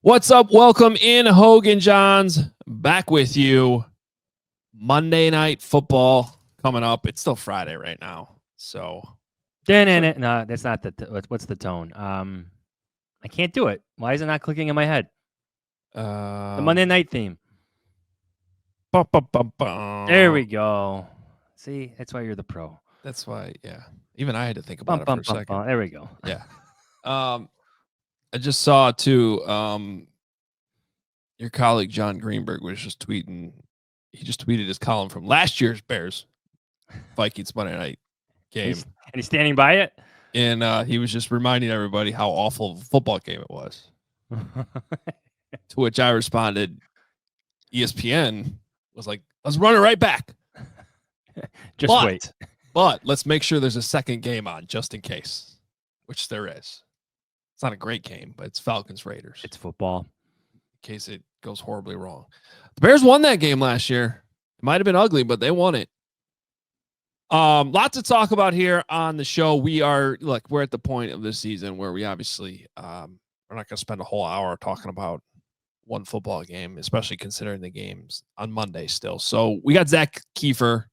What's up? Welcome in, Hoge Johns. Back with you. Monday Night Football coming up. It's still Friday right now. So. No, that's not the. What's the tone? I can't do it. Why is it not clicking in my head? The Monday Night theme. There we go. See, that's why you're the pro. That's why, yeah. Even I had to think about it for a second. There we go. Yeah. I just saw too. Your colleague John Greenberg was just tweeting. He just tweeted his column from last year's Bears Vikings Monday night game, and he's standing by it. And he was just reminding everybody how awful of a football game it was. To which I responded, ESPN was like, "Let's run it right back. Wait. But let's make sure there's a second game on just in case," which there is. It's not a great game, but it's Falcons Raiders. It's football. In case it goes horribly wrong. The Bears won that game last year. It might have been ugly, but they won it. Lots to talk about here on the show. We're at the point of this season where we obviously we're not going to spend a whole hour talking about one football game, especially considering the games on Monday still. So we got Zak Keefer,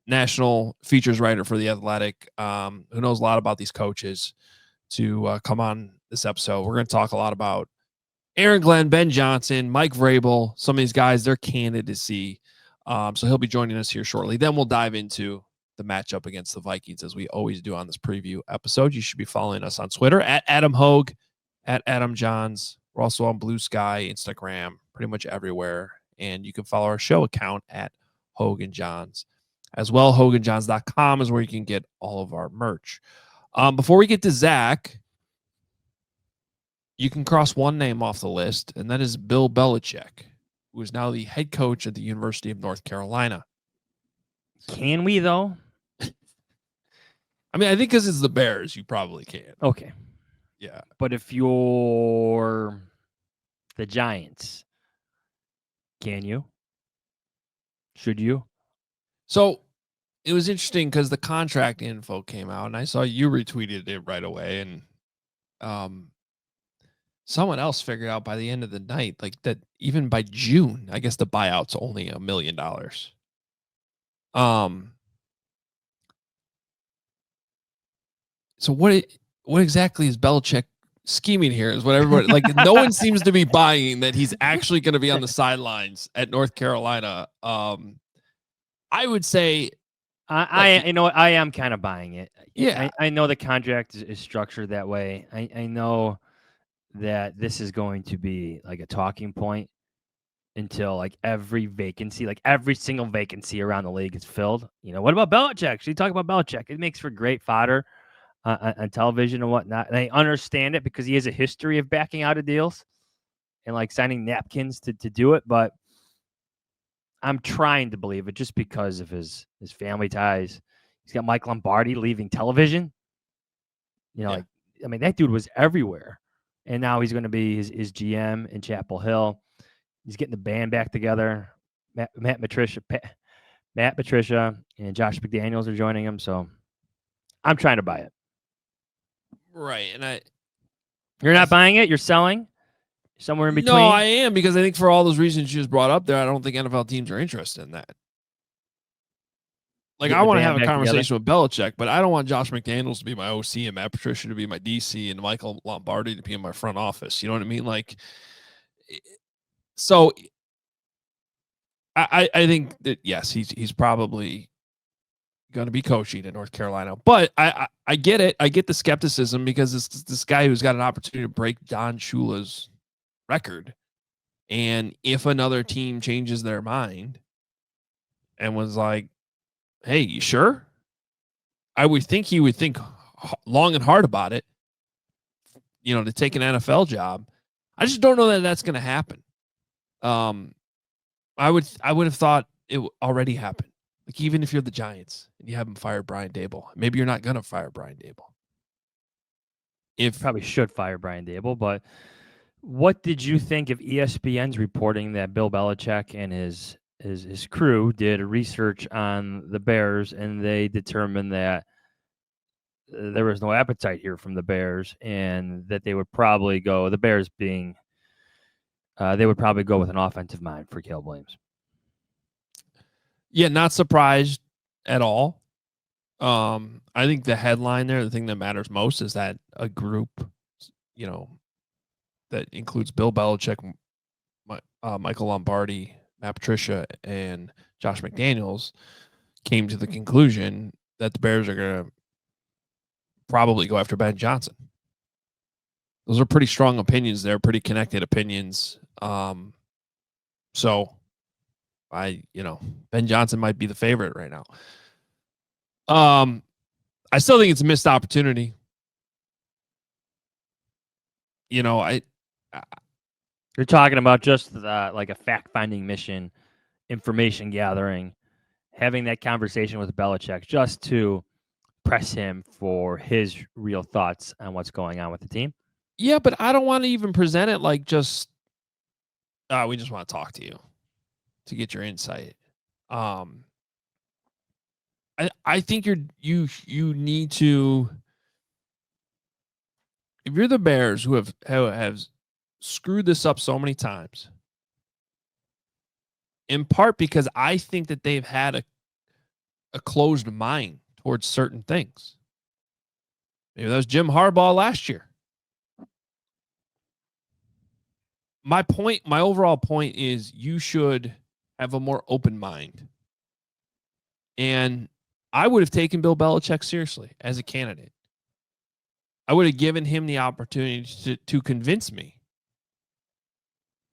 national features writer for The Athletic, who knows a lot about these coaches, to come on this episode. We're going to talk a lot about Aaron Glenn, Ben Johnson, Mike Vrabel, some of these guys, their candidacy. So he'll be joining us here shortly. Then we'll dive into the matchup against the Vikings, as we always do on this preview episode. You should be following us on Twitter at Adam Hoge, at Adam Johns. We're also on Blue Sky, Instagram, pretty much everywhere. And you can follow our show account at Hoge Johns. As well, HogeJahns.com is where you can get all of our merch. Before we get to Zach, you can cross one name off the list, and that is Bill Belichick, who is now the head coach at the University of North Carolina. Can we, though? I mean, I think because it's the Bears, you probably can. Okay. Yeah. But if you're the Giants, can you? Should you? So it was interesting because the contract info came out, and I saw you retweeted it right away, and someone else figured out by the end of the night, like that even by June, I guess the buyout's only $1 million. So what exactly is Belichick scheming here? Is what everybody like. No one seems to be buying that he's actually going to be on the sidelines at North Carolina. I would say, I am kind of buying it. Yeah, I know the contract is structured that way. I know that this is going to be like a talking point until like every single vacancy around the league is filled. What about Belichick? Should you talk about Belichick? It makes for great fodder on television and whatnot. And I understand it because he has a history of backing out of deals and like signing napkins to do it. But I'm trying to believe it just because of his family ties. He's got Mike Lombardi leaving television. That dude was everywhere. And now he's going to be his GM in Chapel Hill. He's getting the band back together. Matt Patricia, and Josh McDaniels are joining him. So I'm trying to buy it. Right. And you're not buying it? You're selling? Somewhere in between? No, I am, because I think for all those reasons you just brought up there, I don't think NFL teams are interested in that. Like, I want to have a conversation with Belichick, but I don't want Josh McDaniels to be my OC and Matt Patricia to be my DC and Michael Lombardi to be in my front office. You know what I mean? Like, so I think that, yes, he's probably going to be coaching in North Carolina, but I get it. I get the skepticism because it's this guy who's got an opportunity to break Don Shula's record. And if another team changes their mind and was like, hey, you sure? I would think he would think long and hard about it, to take an NFL job. I just don't know that that's going to happen. I would have thought it already happened. Like, even if you're the Giants and you haven't fired Brian Daboll, maybe you're not going to fire Brian Daboll. Probably should fire Brian Daboll, but what did you think of ESPN's reporting that Bill Belichick and his crew did research on the Bears, and they determined that there was no appetite here from the Bears, and that they would probably go, the Bears being they would probably go with an offensive mind for Caleb Williams. Yeah, not surprised at all. I think the headline there, the thing that matters most is that a group, that includes Bill Belichick, Michael Lombardi, Matt Patricia, and Josh McDaniels came to the conclusion that the Bears are going to probably go after Ben Johnson. Those are pretty strong opinions there, pretty connected opinions. So Ben Johnson might be the favorite right now. I still think it's a missed opportunity. You're talking about just like a fact-finding mission, information gathering, having that conversation with Belichick just to press him for his real thoughts on what's going on with the team. Yeah, but I don't want to even present it like just, we just want to talk to you to get your insight. I think you need to, if you're the Bears who have screwed this up so many times, in part because I think that they've had a closed mind towards certain things. Maybe that was Jim Harbaugh last year. My overall point is you should have a more open mind. And I would have taken Bill Belichick seriously as a candidate. I would have given him the opportunity to convince me.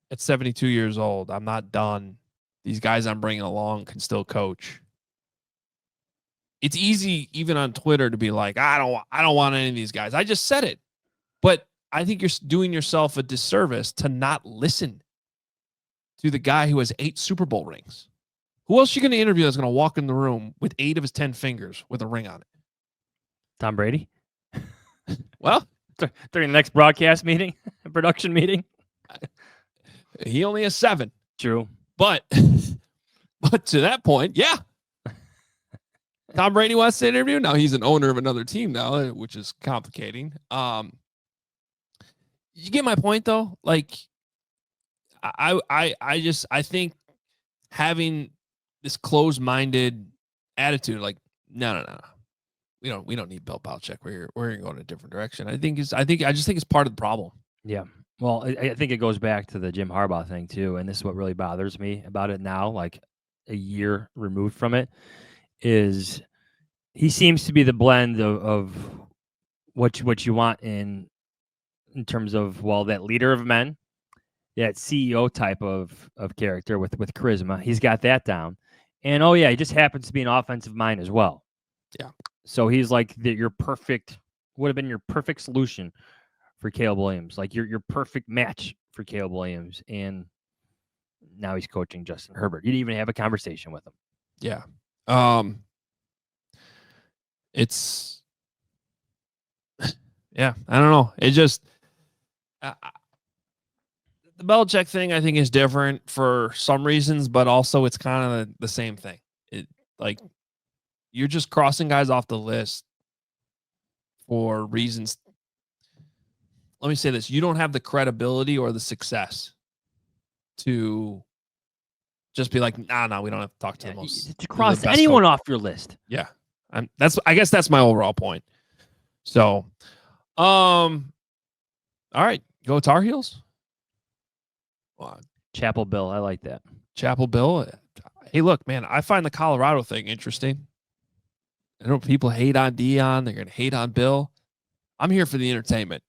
At 72 years old, I'm not done. These guys I'm bringing along can still coach. It's easy, even on Twitter, to be like, I don't want any of these guys. I just said it. But I think you're doing yourself a disservice to not listen to the guy who has 8 Super Bowl rings. Who else are you going to interview that's going to walk in the room with 8 of his 10 fingers with a ring on it? Tom Brady? Well, during the next broadcast meeting, production meeting, he only has 7. True. But to that point, yeah. Tom Brady wants to interview. Now he's an owner of another team now, which is complicating. You get my point though? Like I think having this closed-minded attitude, like, no. We don't need Bill Belichick. We're going to go in a different direction. I just think it's part of the problem. Yeah. Well, I think it goes back to the Jim Harbaugh thing too, and this is what really bothers me about it now, like a year removed from it, is he seems to be the blend of what you want in terms of, well, that leader of men, that CEO type of character with charisma. He's got that down. And he just happens to be an offensive mind as well. Yeah. So he's like would have been your perfect solution for Caleb Williams, like your perfect match for Caleb Williams. And now he's coaching Justin Herbert. You didn't even have a conversation with him. Yeah. It's, yeah, I don't know. It just, the Belichick thing, I think, is different for some reasons, but also it's kind of the same thing. Like, you're just crossing guys off the list for reasons. Let me say this. You don't have the credibility or the success to just be like, nah, we don't have to talk to the most. To cross anyone off your list. Yeah. I guess that's my overall point. So, all right, go Tar Heels. Chapel Bill, I like that. Chapel Bill. Hey, look, man, I find the Colorado thing interesting. I know people hate on Dion. They're going to hate on Bill. I'm here for the entertainment.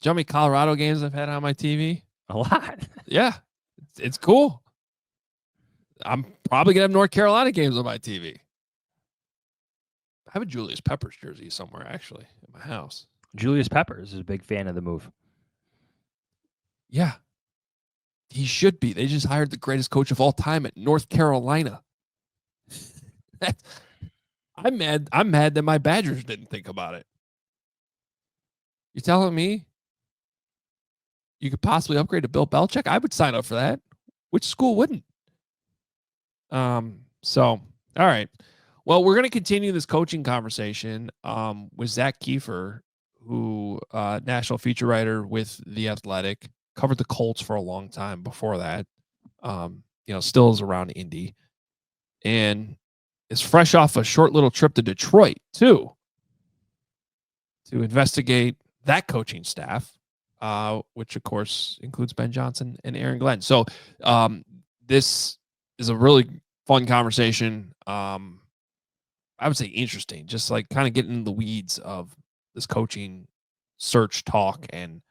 Do you know how many Colorado games I've had on my TV? A lot. Yeah, it's cool. I'm probably going to have North Carolina games on my TV. I have a Julius Peppers jersey somewhere, actually, in my house. Julius Peppers is a big fan of the move. Yeah. He should be. They just hired the greatest coach of all time at North Carolina. I'm mad that my Badgers didn't think about it. You telling me you could possibly upgrade to Bill Belichick? I would sign up for that. Which school wouldn't? So, all right. Well, we're going to continue this coaching conversation with Zak Keefer, who national feature writer with The Athletic, covered the Colts for a long time before that. Still is around Indy, and is fresh off a short little trip to Detroit too, to investigate that coaching staff, which of course includes Ben Johnson and Aaron Glenn. So this is a really fun conversation. I would say interesting, just like kind of getting in the weeds of this coaching search talk and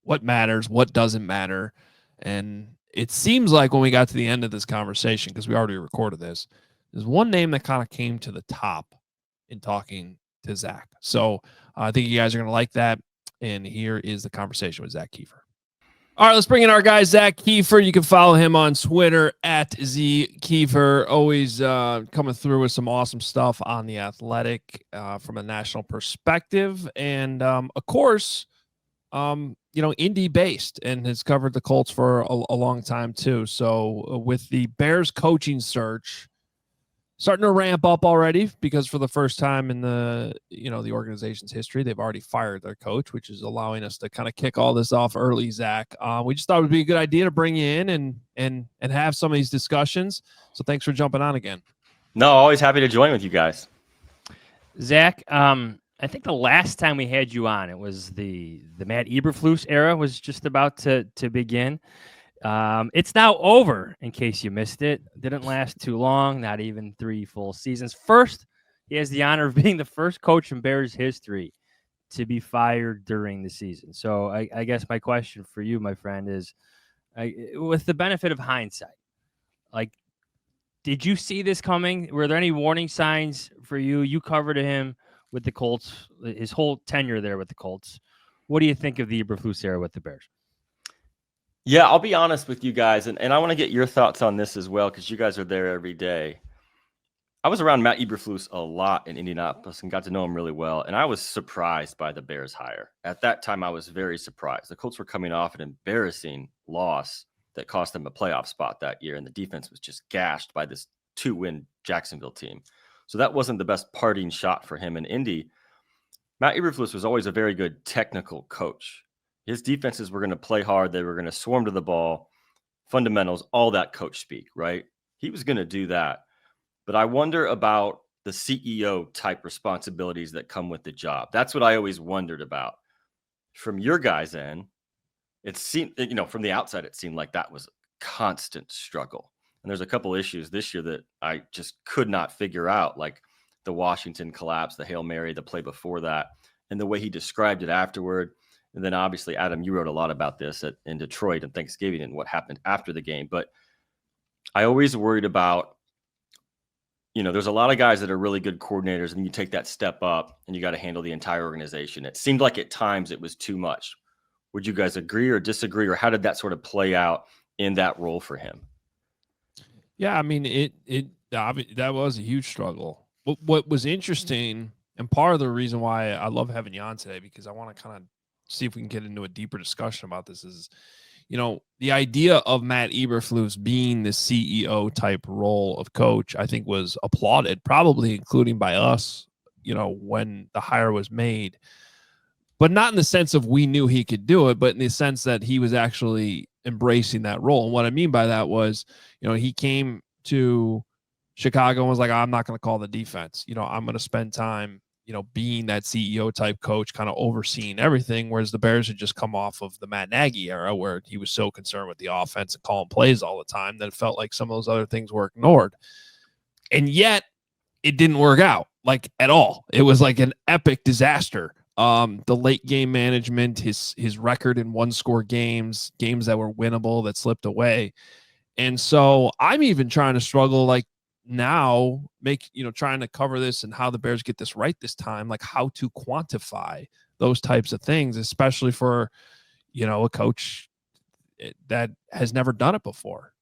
what matters, what doesn't matter. And it seems like when we got to the end of this conversation, because we already recorded this, there's one name that kind of came to the top in talking to Zach. So I think you guys are going to like that. And here is the conversation with Zak Keefer. All right, let's bring in our guy, Zak Keefer. You can follow him on Twitter at Z Keefer. Always coming through with some awesome stuff on The Athletic from a national perspective. And, of course, Indy based and has covered the Colts for a long time, too. So with the Bears coaching search starting to ramp up already, because for the first time in the organization's history, they've already fired their coach, which is allowing us to kind of kick all this off early, Zach. We just thought it would be a good idea to bring you in and have some of these discussions. So thanks for jumping on again. No, always happy to join with you guys. Zach, I think the last time we had you on, it was the Matt Eberflus era was just about to begin. It's now over, in case you missed it. Didn't last too long, not even 3 full seasons. First, he has the honor of being the first coach in Bears history to be fired during the season. So I guess my question for you, my friend, is with the benefit of hindsight, did you see this coming? Were there any warning signs for you? You covered him with the Colts, his whole tenure there with the Colts. What do you think of the Eberflus era with the Bears? Yeah, I'll be honest with you guys, and I want to get your thoughts on this as well, because you guys are there every day. I was around Matt Eberflus a lot in Indianapolis and got to know him really well, and I was surprised by the Bears hire. At that time, I was very surprised. The Colts were coming off an embarrassing loss that cost them a playoff spot that year, and the defense was just gashed by this 2-win Jacksonville team. So that wasn't the best parting shot for him in Indy. Matt Eberflus was always a very good technical coach. His defenses were going to play hard. They were going to swarm to the ball, fundamentals, all that coach speak, right? He was going to do that. But I wonder about the CEO type responsibilities that come with the job. That's what I always wondered about. From your guys' end, it seemed, from the outside, it seemed like that was a constant struggle. And there's a couple issues this year that I just could not figure out, like the Washington collapse, the Hail Mary, the play before that, and the way he described it afterward. And then obviously, Adam, you wrote a lot about this in Detroit and Thanksgiving and what happened after the game. But I always worried about, there's a lot of guys that are really good coordinators, and you take that step up and you got to handle the entire organization. It seemed like at times it was too much. Would you guys agree or disagree, or how did that sort of play out in that role for him? Yeah, I mean, that was a huge struggle. What was interesting, and part of the reason why I love having you on today, because I want to kind of see if we can get into a deeper discussion about this, is, the idea of Matt Eberflus being the CEO type role of coach, I think was applauded, probably including by us, when the hire was made, but not in the sense of we knew he could do it, but in the sense that he was actually embracing that role. And what I mean by that was, he came to Chicago and was like, I'm not going to call the defense. I'm going to spend time, being that CEO type coach, kind of overseeing everything. Whereas the Bears had just come off of the Matt Nagy era, where he was so concerned with the offense and calling plays all the time that it felt like some of those other things were ignored. And yet it didn't work out, like, at all. It was like an epic disaster. The late game management, his record in 1-score games that were winnable that slipped away. And so I'm even trying to struggle, like, now trying to cover this and how the Bears get this right this time, like how to quantify those types of things, especially for, a coach that has never done it before.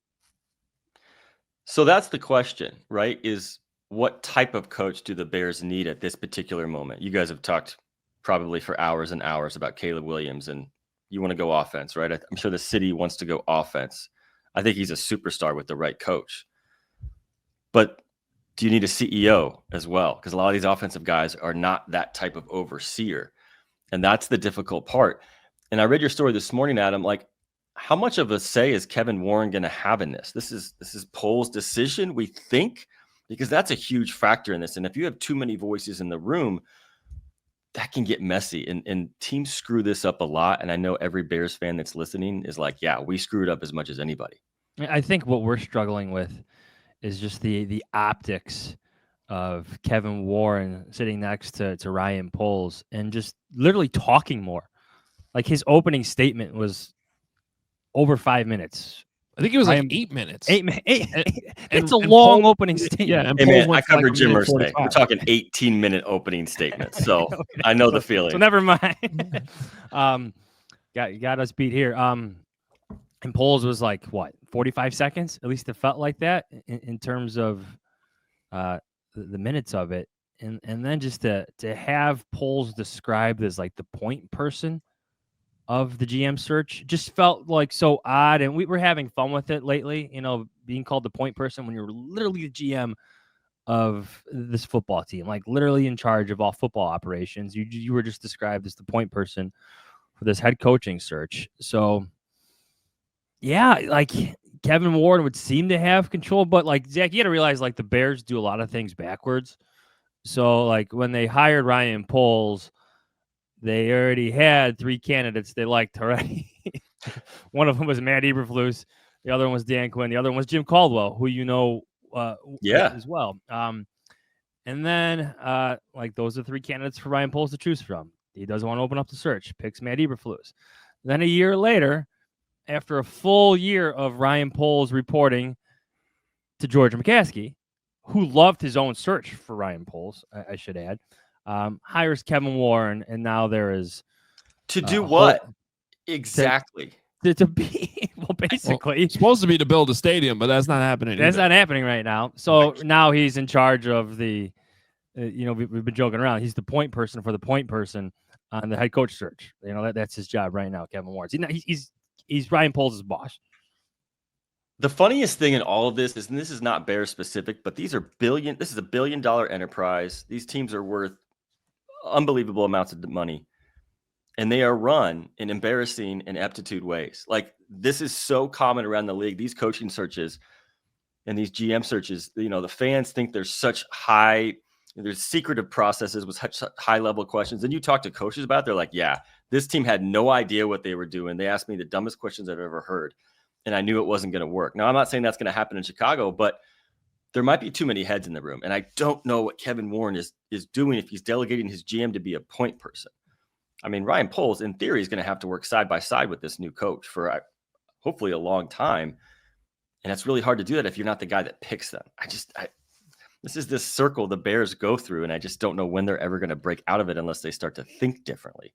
So that's the question, right? Is what type of coach do the Bears need at this particular moment? You guys have talked probably for hours and hours about Caleb Williams, and you want to go offense, right? I'm sure the city wants to go offense. I think he's a superstar with the right coach. But do you need a CEO as well? Because a lot of these offensive guys are not that type of overseer. And that's the difficult part. And I read your story this morning, Adam. Like, how much of a say is Kevin Warren going to have in this? This is Poles' decision, we think, because that's a huge factor in this. And if you have too many voices in the room, that can get messy. And teams screw this up a lot. And I know every Bears fan that's listening is like, yeah, we screwed up as much as anybody. I think what we're struggling with is just the optics of Kevin Warren sitting next to Ryan Poles and just literally talking more. Like his opening statement was over 5 minutes. I think it was Ryan, like 8 minutes. It's a long Poles, opening statement. Yeah, and hey Poles man, went I covered like Jim 45. Irsay. We're talking 18-minute opening statements, so I know the feeling. So never mind. Got us beat here. And Poles was like what 45 seconds? At least it felt like that in terms of the minutes of it, and then just to have Poles described as like the point person of the GM search just felt like so odd. And we were having fun with it lately, being called the point person when you're literally the GM of this football team, like literally in charge of all football operations. You were just described as the point person for this head coaching search. So yeah, like Kevin Warren would seem to have control, but like Zach, you got to realize like the Bears do a lot of things backwards. So like when they hired Ryan Poles, they already had 3 candidates they liked already. One of them was Matt Eberflus. The other one was Dan Quinn. The other one was Jim Caldwell, who as well. And then like those are 3 candidates for Ryan Poles to choose from. He doesn't want to open up the search. Picks Matt Eberflus. Then a year later, after a full year of Ryan Poles reporting to George McCaskey, who loved his own search for Ryan Poles, I should add, hires Kevin Warren, and now there is to do what exactly? To be basically it's supposed to be to build a stadium, but that's not happening. That's not happening right now. So now he's in charge of the. We've been joking around. He's the point person for the point person on the head coach search. That's his job right now. Kevin Warren. He's Ryan Poles' boss. The funniest thing in all of this is, and this is not Bears specific, but this is a $1 billion enterprise. These teams are worth unbelievable amounts of money, and they are run in embarrassing and ineptitude ways. Like, this is so common around the league. These coaching searches and these GM searches, the fans think there's secretive processes with such high level questions. And you talk to coaches about it, they're like, yeah, this team had no idea what they were doing. They asked me the dumbest questions I've ever heard, and I knew it wasn't going to work. Now, I'm not saying that's going to happen in Chicago, but there might be too many heads in the room. And I don't know what Kevin Warren is doing if he's delegating his GM to be a point person. I mean, Ryan Poles, in theory, is going to have to work side by side with this new coach for hopefully a long time. And it's really hard to do that if you're not the guy that picks them. This is this circle the Bears go through, and I just don't know when they're ever going to break out of it unless they start to think differently.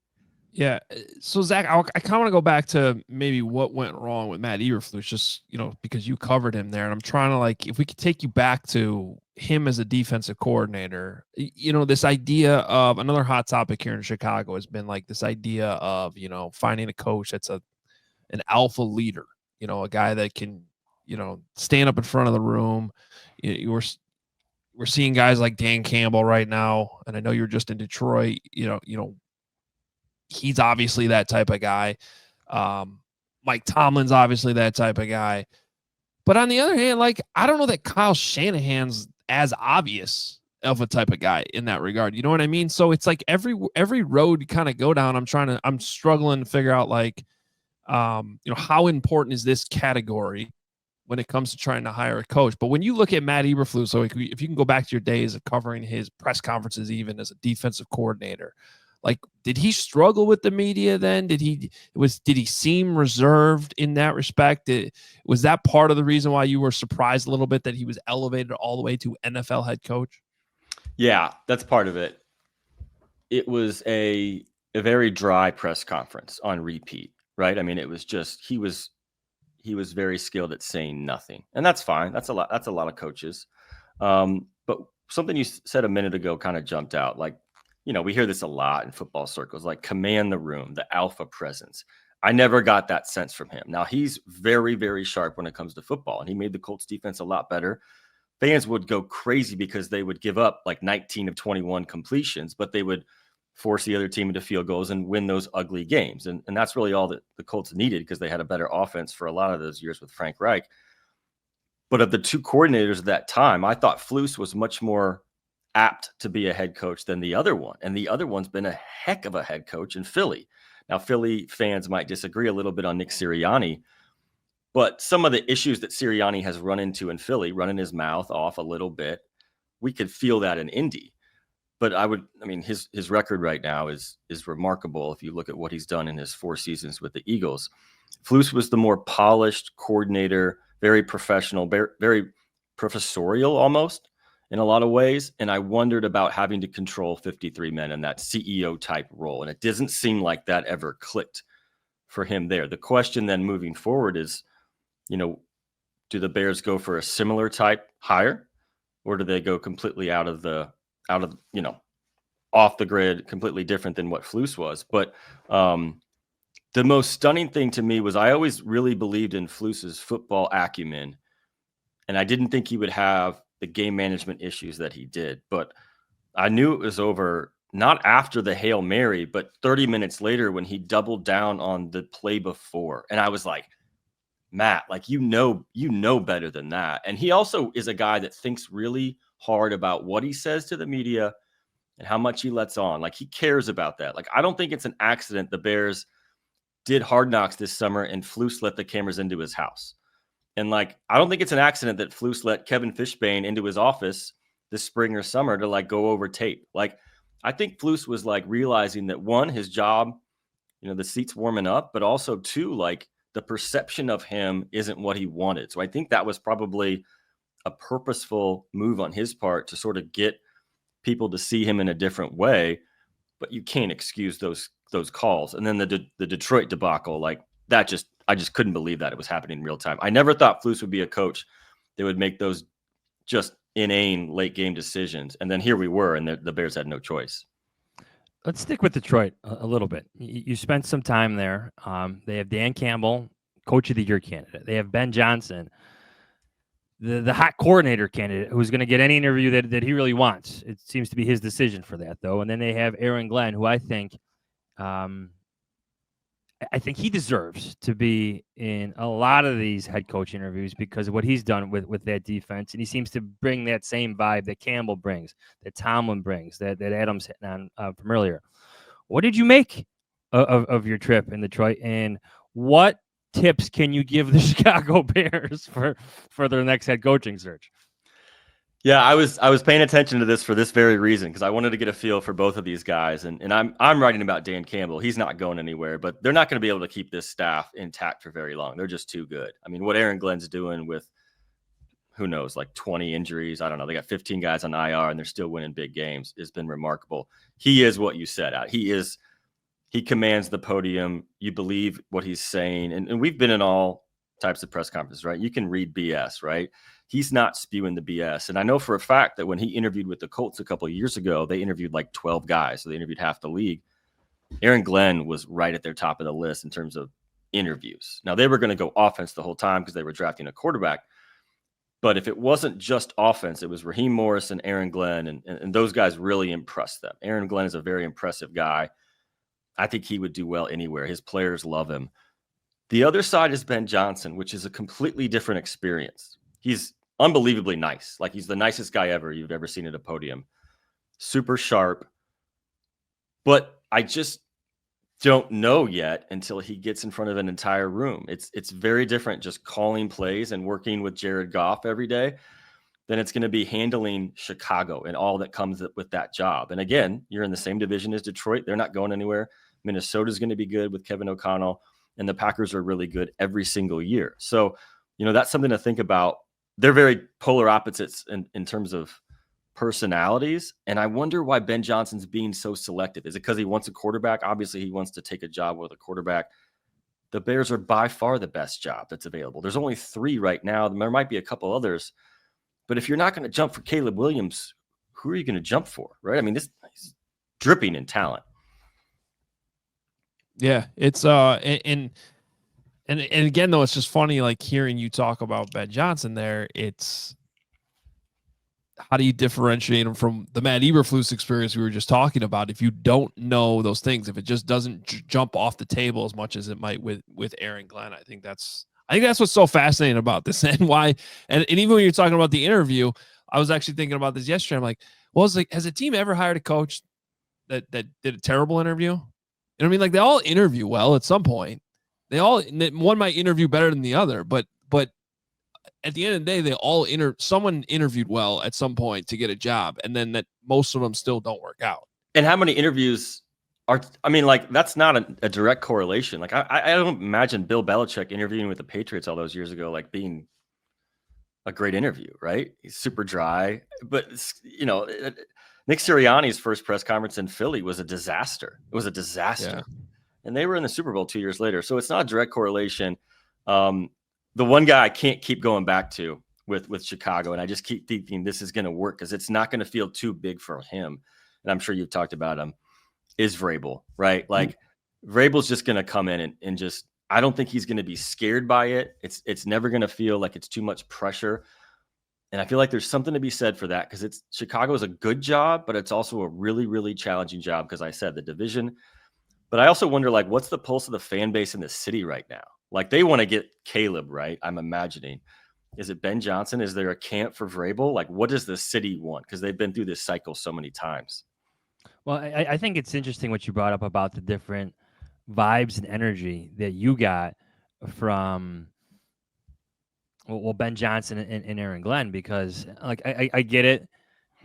Yeah. So Zach, I kind of want to go back to maybe what went wrong with Matt Eberflus, just, because you covered him there. And I'm trying to if we could take you back to him as a defensive coordinator, this idea of another hot topic here in Chicago has been like this idea of, finding a coach that's an alpha leader, a guy that can, stand up in front of the room. We're seeing guys like Dan Campbell right now. And I know you're just in Detroit, he's obviously that type of guy. Mike Tomlin's obviously that type of guy. But on the other hand, I don't know that Kyle Shanahan's as obvious of a type of guy in that regard. You know what I mean? So it's like every road you kind of go down, I'm struggling to figure out how important is this category when it comes to trying to hire a coach. But when you look at Matt Eberflus, so if you can go back to your days of covering his press conferences, even as a defensive coordinator, did he struggle with the media then? Did he seem reserved in that respect? Was that part of the reason why you were surprised a little bit that he was elevated all the way to NFL head coach? Yeah, that's part of it. It was a very dry press conference on repeat, right? I mean, it was just he was very skilled at saying nothing, and that's fine. That's a lot of coaches. But something you said a minute ago kind of jumped out. We hear this a lot in football circles, command the room, the alpha presence. I never got that sense from him. Now, he's very, very sharp when it comes to football, and he made the Colts defense a lot better. Fans would go crazy because they would give up 19 of 21 completions, but they would force the other team into field goals and win those ugly games. And that's really all that the Colts needed, because they had a better offense for a lot of those years with Frank Reich. But of the two coordinators at that time, I thought Flus was much more apt to be a head coach than the other one. And the other one's been a heck of a head coach in Philly. Now, Philly fans might disagree a little bit on Nick Sirianni, but some of the issues that Sirianni has run into in Philly, running his mouth off a little bit, we could feel that in Indy. But his record right now is remarkable if you look at what he's done in his 4 seasons with the Eagles. Flus was the more polished coordinator, very professional, very professorial almost in a lot of ways. And I wondered about having to control 53 men in that CEO type role. And it doesn't seem like that ever clicked for him there. The question then moving forward is, do the Bears go for a similar type hire, or do they go completely out of off the grid, completely different than what Flus was? But the most stunning thing to me was I always really believed in Flus's football acumen, and I didn't think he would have the game management issues that he did. But I knew it was over not after the Hail Mary, but 30 minutes later when he doubled down on the play before. And I was like, Matt, like, you know better than that. And he also is a guy that thinks really hard about what he says to the media and how much he lets on. Like, he cares about that. Like, I don't think it's an accident the Bears did Hard Knocks this summer and Flus let the cameras into his house. And like, I don't think it's an accident that Flus let Kevin Fishbane into his office this spring or summer to like go over tape. Like, I think Flus was like realizing that, one, his job, the seat's warming up, but also two, like, the perception of him isn't what he wanted. So I think that was probably a purposeful move on his part to sort of get people to see him in a different way. But you can't excuse those calls. And then the Detroit debacle, like, that I just couldn't believe that it was happening in real time. I never thought Flus would be a coach that would make those just inane late game decisions. And then here we were, and the Bears had no choice. Let's stick with Detroit a little bit. You spent some time there. They have Dan Campbell, Coach of the Year candidate. They have Ben Johnson, the hot coordinator candidate, who's going to get any interview that he really wants. It seems to be his decision for that, though. And then they have Aaron Glenn, who I think he deserves to be in a lot of these head coach interviews because of what he's done with that defense. And he seems to bring that same vibe that Campbell brings, that Tomlin brings, that Adams hitting on from earlier. What did you make of your trip in Detroit? And what tips can you give the Chicago Bears for their next head coaching search? Yeah, I was paying attention to this for this very reason, because I wanted to get a feel for both of these guys. And I'm writing about Dan Campbell. He's not going anywhere, but they're not going to be able to keep this staff intact for very long. They're just too good. I mean, what Aaron Glenn's doing with, who knows, like 20 injuries. I don't know. They got 15 guys on IR and they're still winning big games. It's been remarkable. He is what you said. He commands the podium. You believe what he's saying. And we've been in all types of press conferences, right? You can read BS, right? He's not spewing the BS. And I know for a fact that when he interviewed with the Colts a couple of years ago, they interviewed like 12 guys. So they interviewed half the league. Aaron Glenn was right at their top of the list in terms of interviews. Now, they were going to go offense the whole time because they were drafting a quarterback. But if it wasn't just offense, it was Raheem Morris and Aaron Glenn. And those guys really impressed them. Aaron Glenn is a very impressive guy. I think he would do well anywhere. His players love him. The other side is Ben Johnson, which is a completely different experience. He's unbelievably nice. Like, he's the nicest guy ever you've ever seen at a podium. Super sharp. But I just don't know yet until he gets in front of an entire room. It's very different just calling plays and working with Jared Goff every day than it's going to be handling Chicago and all that comes with that job. And again, you're in the same division as Detroit. They're not going anywhere. Minnesota's going to be good with Kevin O'Connell, and the Packers are really good every single year. So, that's something to think about. They're very polar opposites in terms of personalities. And I wonder why Ben Johnson's being so selective. Is it because he wants a quarterback? Obviously, he wants to take a job with a quarterback. The Bears are by far the best job that's available. There's only 3 right now. There might be a couple others. But if you're not going to jump for Caleb Williams, who are you going to jump for, right? I mean, this is dripping in talent. Yeah, it's and again, though, it's just funny, like, hearing you talk about Ben Johnson there. It's how do you differentiate him from the Matt Eberflus experience we were just talking about? If you don't know those things, if it just doesn't jump off the table as much as it might with Aaron Glenn, I think that's what's so fascinating about this, and why. And even when you're talking about the interview, I was actually thinking about this yesterday. I'm like, well, it's like, has a team ever hired a coach that did a terrible interview? You know what I mean? Like, they all interview well at some point. One might interview better than the other, but at the end of the day, they all someone interviewed well at some point to get a job, and then that most of them still don't work out. And how many interviews are? I mean, like, that's not a direct correlation. Like, I don't imagine Bill Belichick interviewing with the Patriots all those years ago like being a great interview, right? He's super dry, but Nick Sirianni's first press conference in Philly was a disaster. It was a disaster, and they were in the Super Bowl 2 years later. So it's not a direct correlation. The one guy I can't keep going back to with Chicago, and I just keep thinking this is going to work because it's not going to feel too big for him. And I'm sure you've talked about him, is Vrabel, right? Like, Vrabel's just going to come in and just, I don't think he's going to be scared by it. It's never going to feel like it's too much pressure. And I feel like there's something to be said for that, because Chicago is a good job, but it's also a really, really challenging job because I said the division. But I also wonder, like, what's the pulse of the fan base in the city right now? Like, they want to get Caleb, right? I'm imagining. Is it Ben Johnson? Is there a camp for Vrabel? Like, what does the city want? Because they've been through this cycle so many times. Well, I think it's interesting what you brought up about the different vibes and energy that you got from Ben Johnson and Aaron Glenn, because like I get it,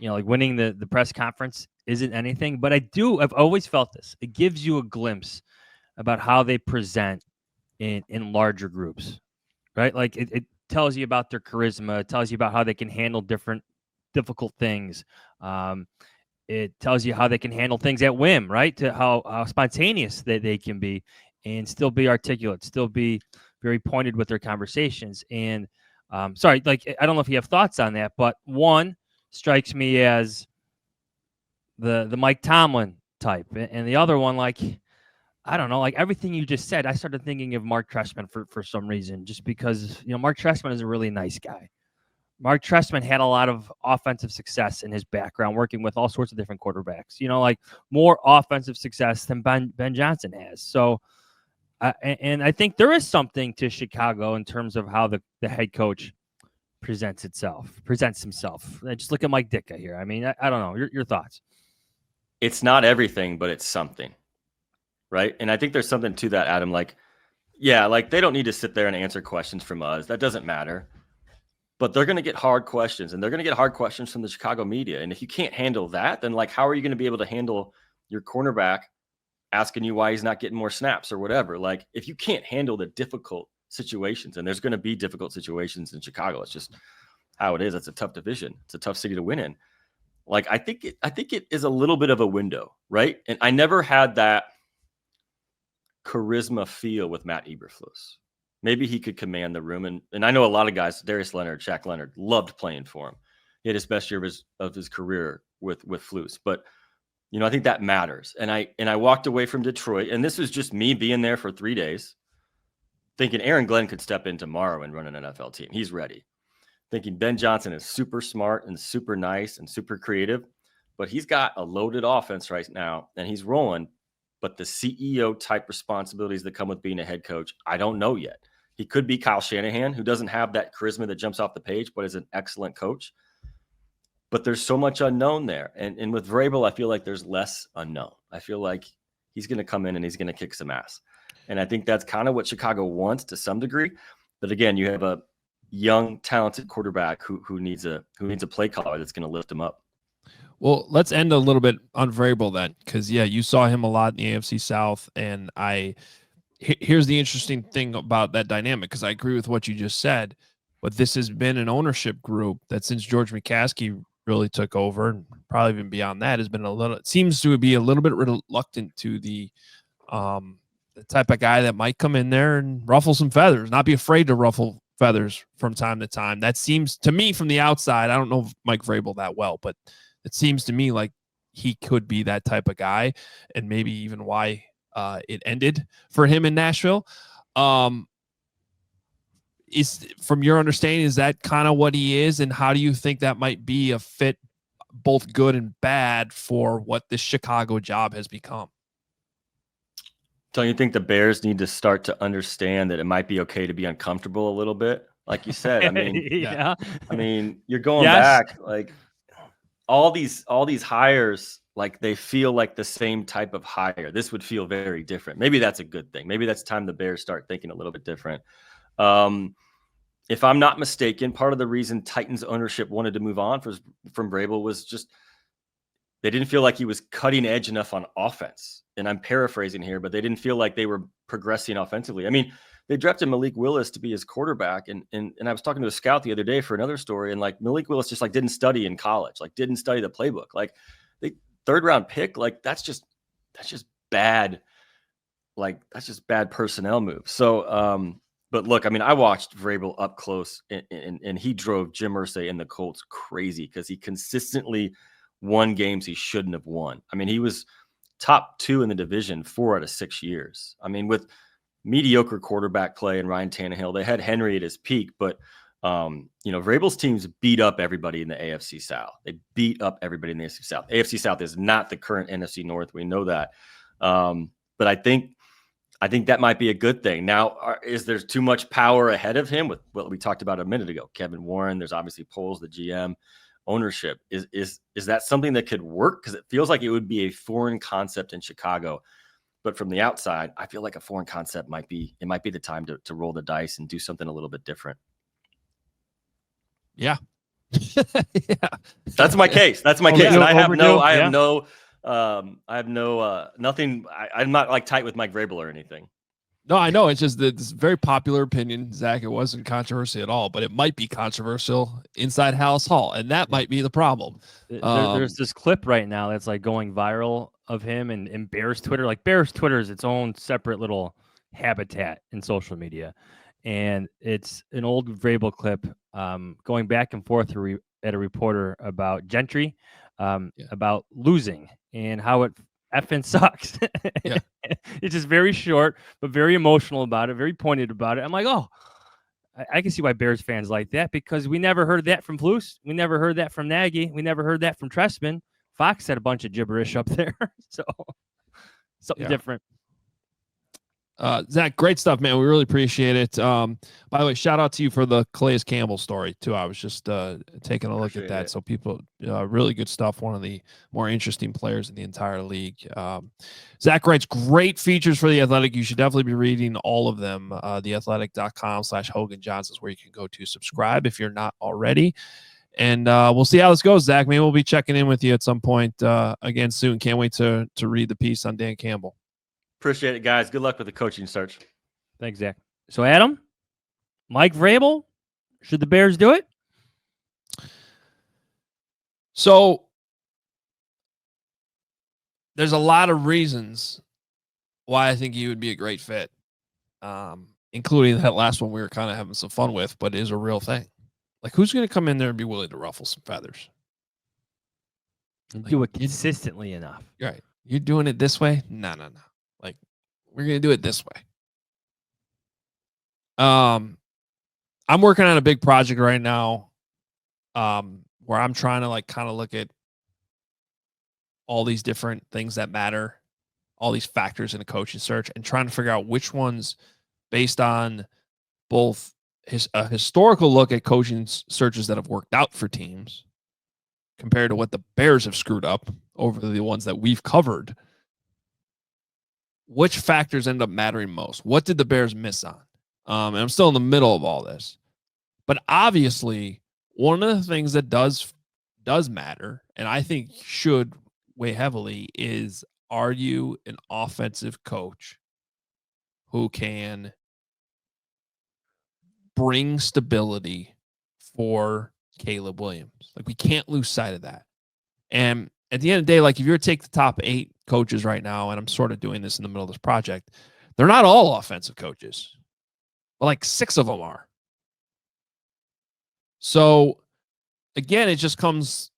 like winning the press conference isn't anything, but I've always felt this. It gives you a glimpse about how they present in larger groups, right? Like it tells you about their charisma. It tells you about how they can handle difficult things. It tells you how they can handle things at whim, right? To how spontaneous they can be and still be articulate, still be very pointed with their conversations. And sorry, like, I don't know if you have thoughts on that, but one strikes me as the Mike Tomlin type, and the other one, like, I don't know, like everything you just said, I started thinking of Mark Trestman for some reason, just because, Mark Trestman is a really nice guy. Mark Trestman had a lot of offensive success in his background, working with all sorts of different quarterbacks, like more offensive success than Ben Johnson has. So, and I think there is something to Chicago in terms of how the head coach presents himself. Just look at Mike Ditka here. I mean, I don't know. Your thoughts? It's not everything, but it's something, right? And I think there's something to that, Adam. Like, yeah, like, they don't need to sit there and answer questions from us. That doesn't matter. But they're going to get hard questions, and they're going to get hard questions from the Chicago media. And if you can't handle that, then, like, how are you going to be able to handle your cornerback asking you why he's not getting more snaps or whatever? Like, if you can't handle the difficult situations, and there's going to be difficult situations in Chicago, it's just how it is. It's a tough division. It's a tough city to win in. Like, I think it is a little bit of a window, right? And I never had that charisma feel with Matt Eberflus. Maybe he could command the room. And I know a lot of guys, Darius Leonard, Shaq Leonard, loved playing for him. He had his best year of his career with Flus. But, I think that matters. And I walked away from Detroit, and this was just me being there for 3 days, thinking Aaron Glenn could step in tomorrow and run an NFL team. He's ready. Thinking Ben Johnson is super smart and super nice and super creative, but he's got a loaded offense right now, and he's rolling. But the CEO type responsibilities that come with being a head coach, I don't know yet. He could be Kyle Shanahan, who doesn't have that charisma that jumps off the page, but is an excellent coach. But there's so much unknown there. And with Vrabel, I feel like there's less unknown. I feel like he's going to come in and he's going to kick some ass. And I think that's kind of what Chicago wants to some degree. But again, you have a young, talented quarterback who needs a play caller that's going to lift him up. Well, let's end a little bit on Vrabel then, because, you saw him a lot in the AFC South, and here's the interesting thing about that dynamic, because I agree with what you just said, but this has been an ownership group that since George McCaskey really took over, and probably even beyond that, seems to be a little bit reluctant to the type of guy that might come in there and ruffle some feathers, not be afraid to ruffle feathers from time to time. That seems to me from the outside, I don't know Mike Vrabel that well, but it seems to me like he could be that type of guy, and maybe even why it ended for him in Nashville. is from your understanding, is that kind of what he is? And how do you think that might be a fit, both good and bad, for what this Chicago job has become? Don't you think the Bears need to start to understand that it might be okay to be uncomfortable a little bit? Like you said, I mean, Yeah. you're going Yes. back, like all these hires, like they feel like the same type of hire. This would feel very different. Maybe that's a good thing. Maybe that's time the Bears start thinking a little bit different. If I'm not mistaken, part of the reason Titans ownership wanted to move on from Vrabel was just they didn't feel like he was cutting edge enough on offense. And I'm paraphrasing here, but they didn't feel like they were progressing offensively. I mean, they drafted Malik Willis to be his quarterback. And I was talking to a scout the other day for another story. And like Malik Willis just like didn't study in college, like didn't study the playbook. Like the third round pick, like that's just bad. Like that's just bad personnel move. So, but look, I mean, I watched Vrabel up close and he drove Jim Irsay and the Colts crazy because he consistently won games he shouldn't have won. I mean, he was top 2 in the division 4 out of 6 years. I mean, with mediocre quarterback play and Ryan Tannehill, they had Henry at his peak, but Vrabel's teams beat up everybody in the AFC South. They beat up everybody in the AFC South. AFC South is not the current NFC North. We know that. But I think that might be a good thing. Now, is there too much power ahead of him with what we talked about a minute ago? Kevin Warren, there's obviously Poles, the GM. Ownership is that something that could work? Because it feels like it would be a foreign concept in Chicago, but from the outside, I feel like a foreign concept might be the time to roll the dice and do something a little bit different. Yeah, yeah, that's my case. That's my case. And I have nothing. I'm not like tight with Mike Vrabel or anything. No, I know. It's just that it's a very popular opinion, Zach. It wasn't controversial at all, but it might be controversial inside House Hall, and that might be the problem. There's this clip right now that's like going viral of him and Bears Twitter. Like Bears Twitter is its own separate little habitat in social media, and it's an old Vrabel clip going back and forth at a reporter about Gentry, about losing and how it effing sucks. Yeah. It's just very short, but very emotional about it, very pointed about it. I'm like, oh, I can see why Bears fans like that, because we never heard that from Flus. We never heard that from Nagy. We never heard that from Trestman. Fox said a bunch of gibberish up there. So something different. Zach, great stuff, man. We really appreciate it. By the way, shout out to you for the Calais Campbell story too. I was just taking a look at that. So people, really good stuff. One of the more interesting players in the entire league. Zach writes great features for The Athletic. You should definitely be reading all of them. theathletic.com/Hoge Jahns is where you can go to subscribe if you're not already. And we'll see how this goes, Zach. Maybe we'll be checking in with you at some point again soon. Can't wait to read the piece on Dan Campbell. Appreciate it, guys. Good luck with the coaching search. Thanks, Zach. So, Adam, Mike Vrabel, should the Bears do it? So, there's a lot of reasons why I think he would be a great fit, including that last one we were kind of having some fun with, but it is a real thing. Like, who's going to come in there and be willing to ruffle some feathers? And do it consistently enough. Right. You're doing it this way? No. Like, we're going to do it this way. I'm working on a big project right now where I'm trying to like kind of look at all these different things that matter, all these factors in a coaching search, and trying to figure out which ones, based on both a historical look at coaching searches that have worked out for teams compared to what the Bears have screwed up over the ones that we've covered, which factors end up mattering most? What did the Bears miss on? And I'm still in the middle of all this. But obviously, one of the things that does matter, and I think should weigh heavily, is, are you an offensive coach who can bring stability for Caleb Williams? Like, we can't lose sight of that. And at the end of the day, like, if you were to take the top 8 coaches right now, and I'm sort of doing this in the middle of this project, they're not all offensive coaches, but like 6 of them are. So again, it just comes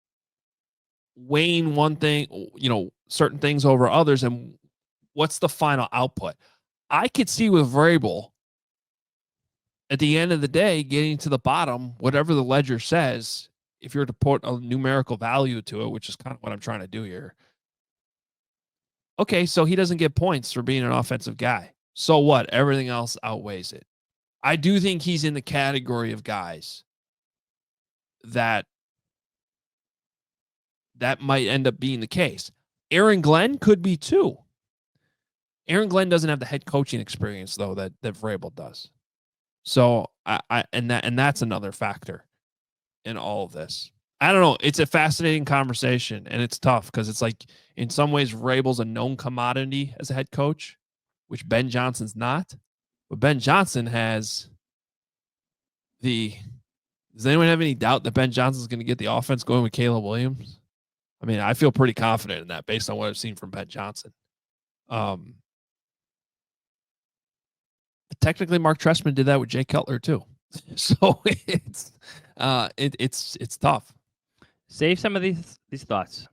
weighing one thing, certain things over others, and what's the final output. I could see with Vrabel at the end of the day, getting to the bottom, whatever the ledger says, if you're to put a numerical value to it, which is kind of what I'm trying to do here. Okay, so he doesn't get points for being an offensive guy. So what? Everything else outweighs it. I do think he's in the category of guys that might end up being the case. Aaron Glenn could be too. Aaron Glenn doesn't have the head coaching experience though that Vrabel does. So and that's another factor in all of this. I don't know. It's a fascinating conversation, and it's tough because it's like in some ways Vrabel's a known commodity as a head coach, which Ben Johnson's not. But Ben Johnson has the. Does anyone have any doubt that Ben Johnson's going to get the offense going with Caleb Williams? I mean, I feel pretty confident in that based on what I've seen from Ben Johnson. Technically, Mark Trestman did that with Jay Cutler too, so it's tough. Save some of these thoughts,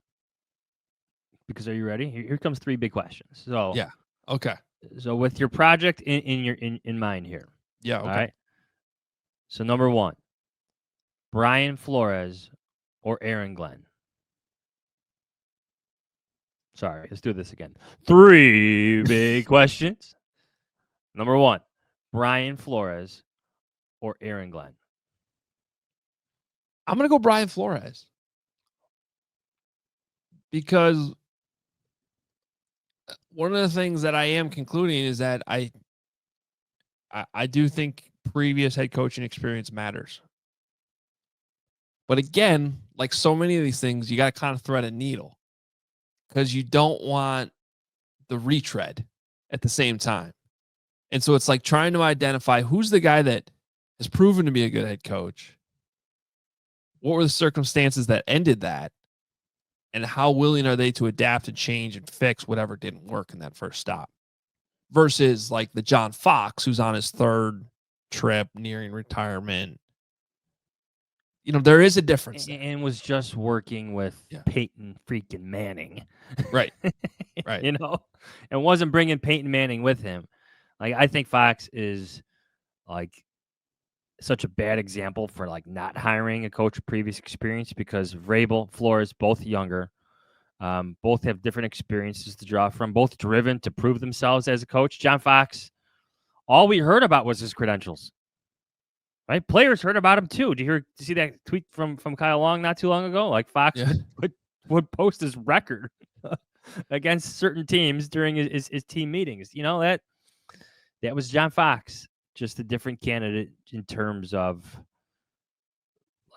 because are you ready? Here comes 3 big questions. So yeah, okay. So with your project in mind here, yeah, okay. All right. So number 1, Brian Flores or Aaron Glenn. Sorry, let's do this again. 3 big questions. Number 1, Brian Flores or Aaron Glenn. I'm going to go Brian Flores because one of the things that I am concluding is that I do think previous head coaching experience matters. But again, like so many of these things, you got to kind of thread a needle because you don't want the retread at the same time. And so it's like trying to identify who's the guy that has proven to be a good head coach. What were the circumstances that ended that? And how willing are they to adapt and change and fix whatever didn't work in that first stop? Versus like the John Fox, who's on his 3rd trip nearing retirement. You know, there is a difference. And was just working with Peyton freaking Manning. Right. Right. You know, and wasn't bringing Peyton Manning with him. Like, I think Fox is like such a bad example for like not hiring a coach with previous experience, because Vrabel, Flores, both younger, both have different experiences to draw from, both driven to prove themselves as a coach. John Fox, all we heard about was his credentials. Right? Players heard about him too. Did you see that tweet from Kyle Long not too long ago? Like Fox would post his record against certain teams during his team meetings. You know, that was John Fox, just a different candidate in terms of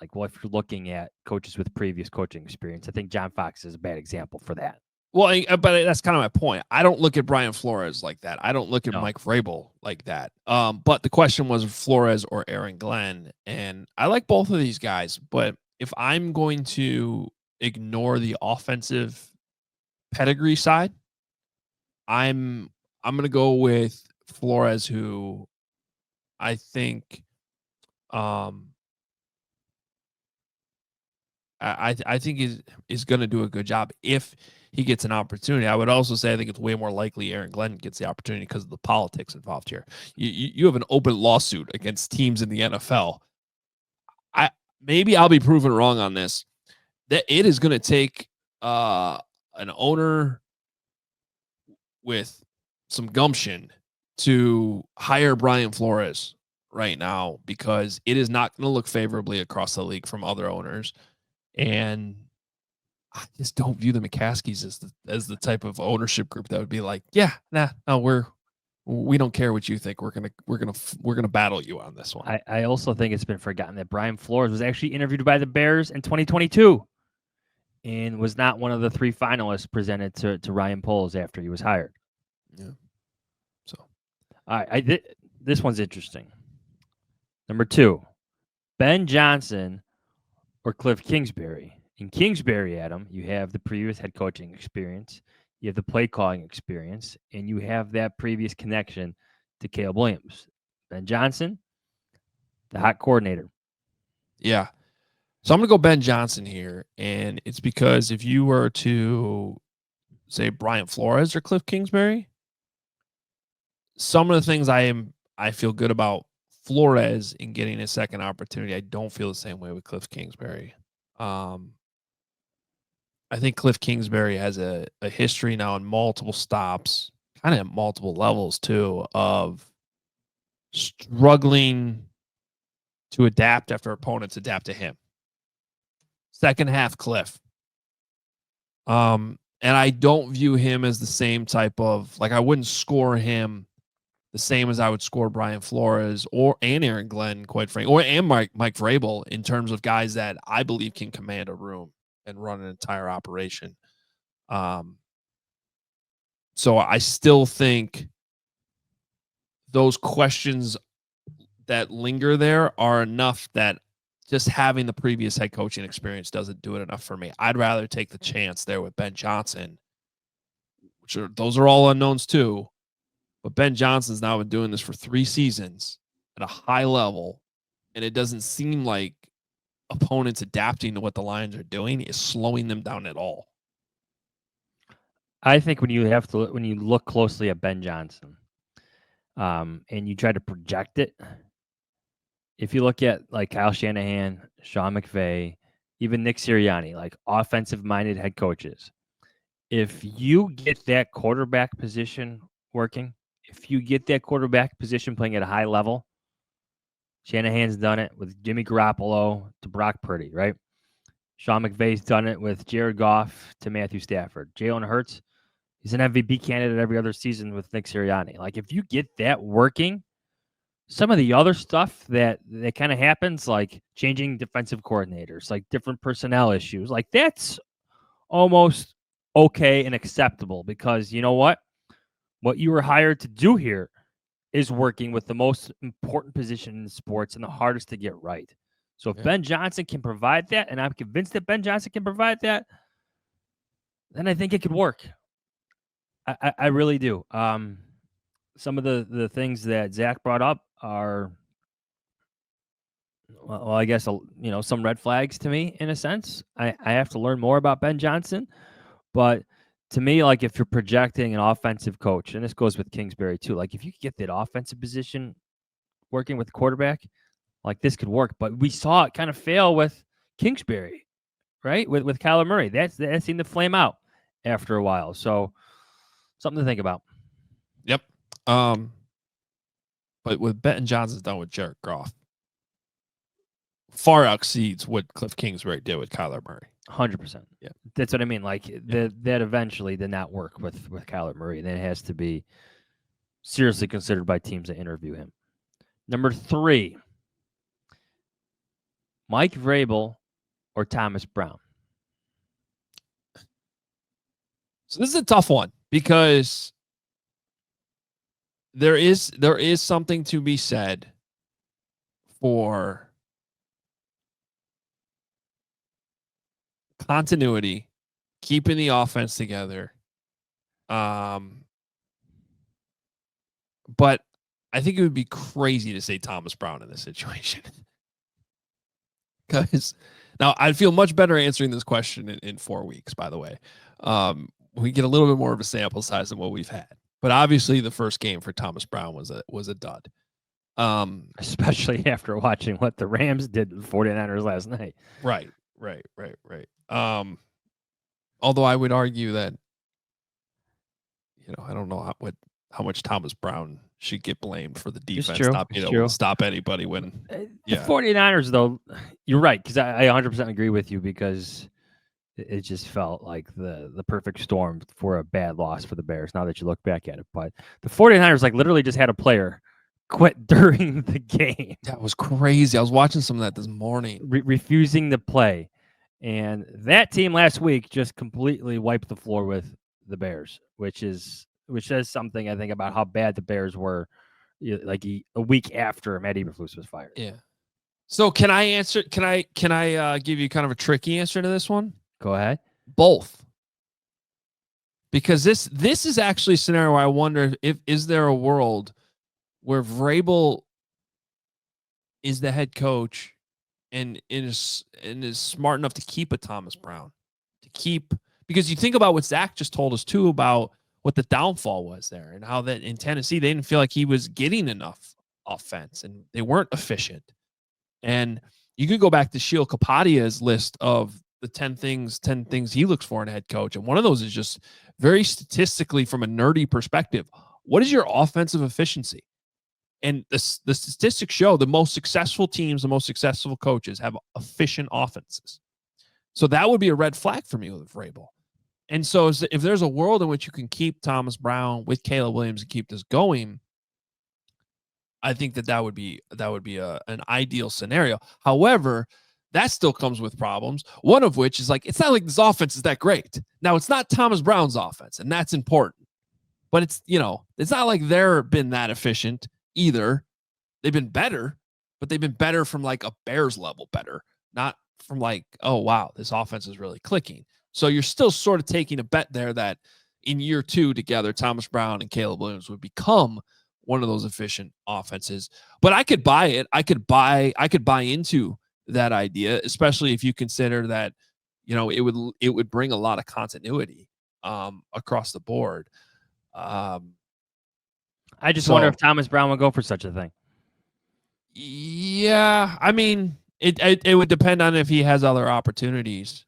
like, well, if you're looking at coaches with previous coaching experience, I think John Fox is a bad example for that. Well, but that's kind of my point. I don't look at Brian Flores like that. I don't look at Mike Vrabel like that. But the question was Flores or Aaron Glenn, and I like both of these guys. But if I'm going to ignore the offensive pedigree side, I'm going to go with Flores, who I think I think is going to do a good job if he gets an opportunity. I would also say I think it's way more likely Aaron Glenn gets the opportunity because of the politics involved here. You have an open lawsuit against teams in the NFL. Maybe I'll be proven wrong on this. That it is going to take an owner with some gumption to hire Brian Flores right now, because it is not going to look favorably across the league from other owners. And I just don't view the McCaskies as the type of ownership group that would be like, we don't care what you think. We're gonna battle you on this one. I also think it's been forgotten that Brian Flores was actually interviewed by the Bears in 2022 and was not one of the 3 finalists presented to Ryan Poles after he was hired. Yeah. So, all right, this one's interesting. Number 2, Ben Johnson or Cliff Kingsbury. In Kingsbury, Adam, you have the previous head coaching experience, you have the play calling experience, and you have that previous connection to Caleb Williams. Ben Johnson, the hot coordinator. Yeah. So I'm going to go Ben Johnson here, and it's because if you were to say Brian Flores or Cliff Kingsbury, some of the things I feel good about Flores in getting a second opportunity. I don't feel the same way with Cliff Kingsbury. I think Cliff Kingsbury has a history now in multiple stops, kind of at multiple levels too, of struggling to adapt after opponents adapt to him. Second half Cliff. And I don't view him as the same type of, like, I wouldn't score him the same as I would score Brian Flores and Aaron Glenn, quite frankly, and Mike Vrabel, in terms of guys that I believe can command a room and run an entire operation. So I still think those questions that linger there are enough that just having the previous head coaching experience doesn't do it enough for me. I'd rather take the chance there with Ben Johnson, those are all unknowns too. But Ben Johnson's now been doing this for 3 seasons at a high level, and it doesn't seem like opponents adapting to what the Lions are doing is slowing them down at all. I think when you look closely at Ben Johnson, and you try to project it, if you look at like Kyle Shanahan, Sean McVay, even Nick Sirianni, like offensive-minded head coaches, if you get that quarterback position working, if you get that quarterback position playing at a high level, Shanahan's done it with Jimmy Garoppolo to Brock Purdy, right? Sean McVay's done it with Jared Goff to Matthew Stafford. Jalen Hurts, he's an MVP candidate every other season with Nick Sirianni. Like, if you get that working, some of the other stuff that kind of happens, like changing defensive coordinators, like different personnel issues, like that's almost okay and acceptable, because you know what you were hired to do here is working with the most important position in sports and the hardest to get right. So if Ben Johnson can provide that, and I'm convinced that Ben Johnson can provide that, then I think it could work. I really do. Some of the things that Zach brought up are, well, I guess, some red flags to me in a sense. I have to learn more about Ben Johnson, but to me, like, if you're projecting an offensive coach, and this goes with Kingsbury too, like if you get that offensive position working with the quarterback, like this could work. But we saw it kind of fail with Kingsbury, right? With Kyler Murray. That seemed to flame out after a while. So something to think about. Yep. But with Ben Johnson's done with Jared Goff, far exceeds what Cliff Kingsbury did with Kyler Murray. 100%. Yeah, that's what I mean. Like that eventually did not work with Kyler Murray, and it has to be seriously considered by teams that interview him. Number 3, Mike Vrabel or Thomas Brown. So this is a tough one, because there is something to be said for continuity, keeping the offense together. But I think it would be crazy to say Thomas Brown in this situation. Because now I'd feel much better answering this question in 4 weeks, by the way. We get a little bit more of a sample size than what we've had. But obviously the first game for Thomas Brown was a dud. Especially after watching what the Rams did to the 49ers last night. Right. Although I would argue that, I don't know how much Thomas Brown should get blamed for the defense not being able to stop anybody when. The 49ers, though, you're right, because I 100% agree with you, because it just felt like the perfect storm for a bad loss for the Bears, now that you look back at it. But the 49ers, like, literally just had a player quit during the game. That was crazy. I was watching some of that this morning. Refusing to play. And that team last week just completely wiped the floor with the Bears, which says something, I think, about how bad the Bears were, like a week after Matt Eberflus was fired. Yeah. So can I answer? Can I give you kind of a tricky answer to this one? Go ahead. Both. Because this is actually a scenario where I wonder is there a world where Vrabel is the head coach and is smart enough to keep a Thomas Brown, because you think about what Zach just told us too about what the downfall was there, and how that in Tennessee they didn't feel like he was getting enough offense, and they weren't efficient. And you could go back to Sheil Kapadia's list of the 10 things he looks for in a head coach. And one of those is just very statistically from a nerdy perspective. What is your offensive efficiency? And the statistics show the most successful teams, the most successful coaches have efficient offenses. So that would be a red flag for me with Vrabel. And so if there's a world in which you can keep Thomas Brown with Caleb Williams and keep this going, I think that would be an ideal scenario. However, that still comes with problems. One of which is like, it's not like this offense is that great. Now, it's not Thomas Brown's offense, and that's important. But it's not like they're been that efficient either. They've been better, but they've been better from like a Bears level better, not from like, oh, wow, this offense is really clicking. So you're still sort of taking a bet there that in year 2 together, Thomas Brown and Caleb Williams would become one of those efficient offenses. But I could buy it. I could buy into that idea, especially if you consider that, it would bring a lot of continuity across the board. I just wonder if Thomas Brown would go for such a thing. Yeah, I mean, it would depend on if he has other opportunities.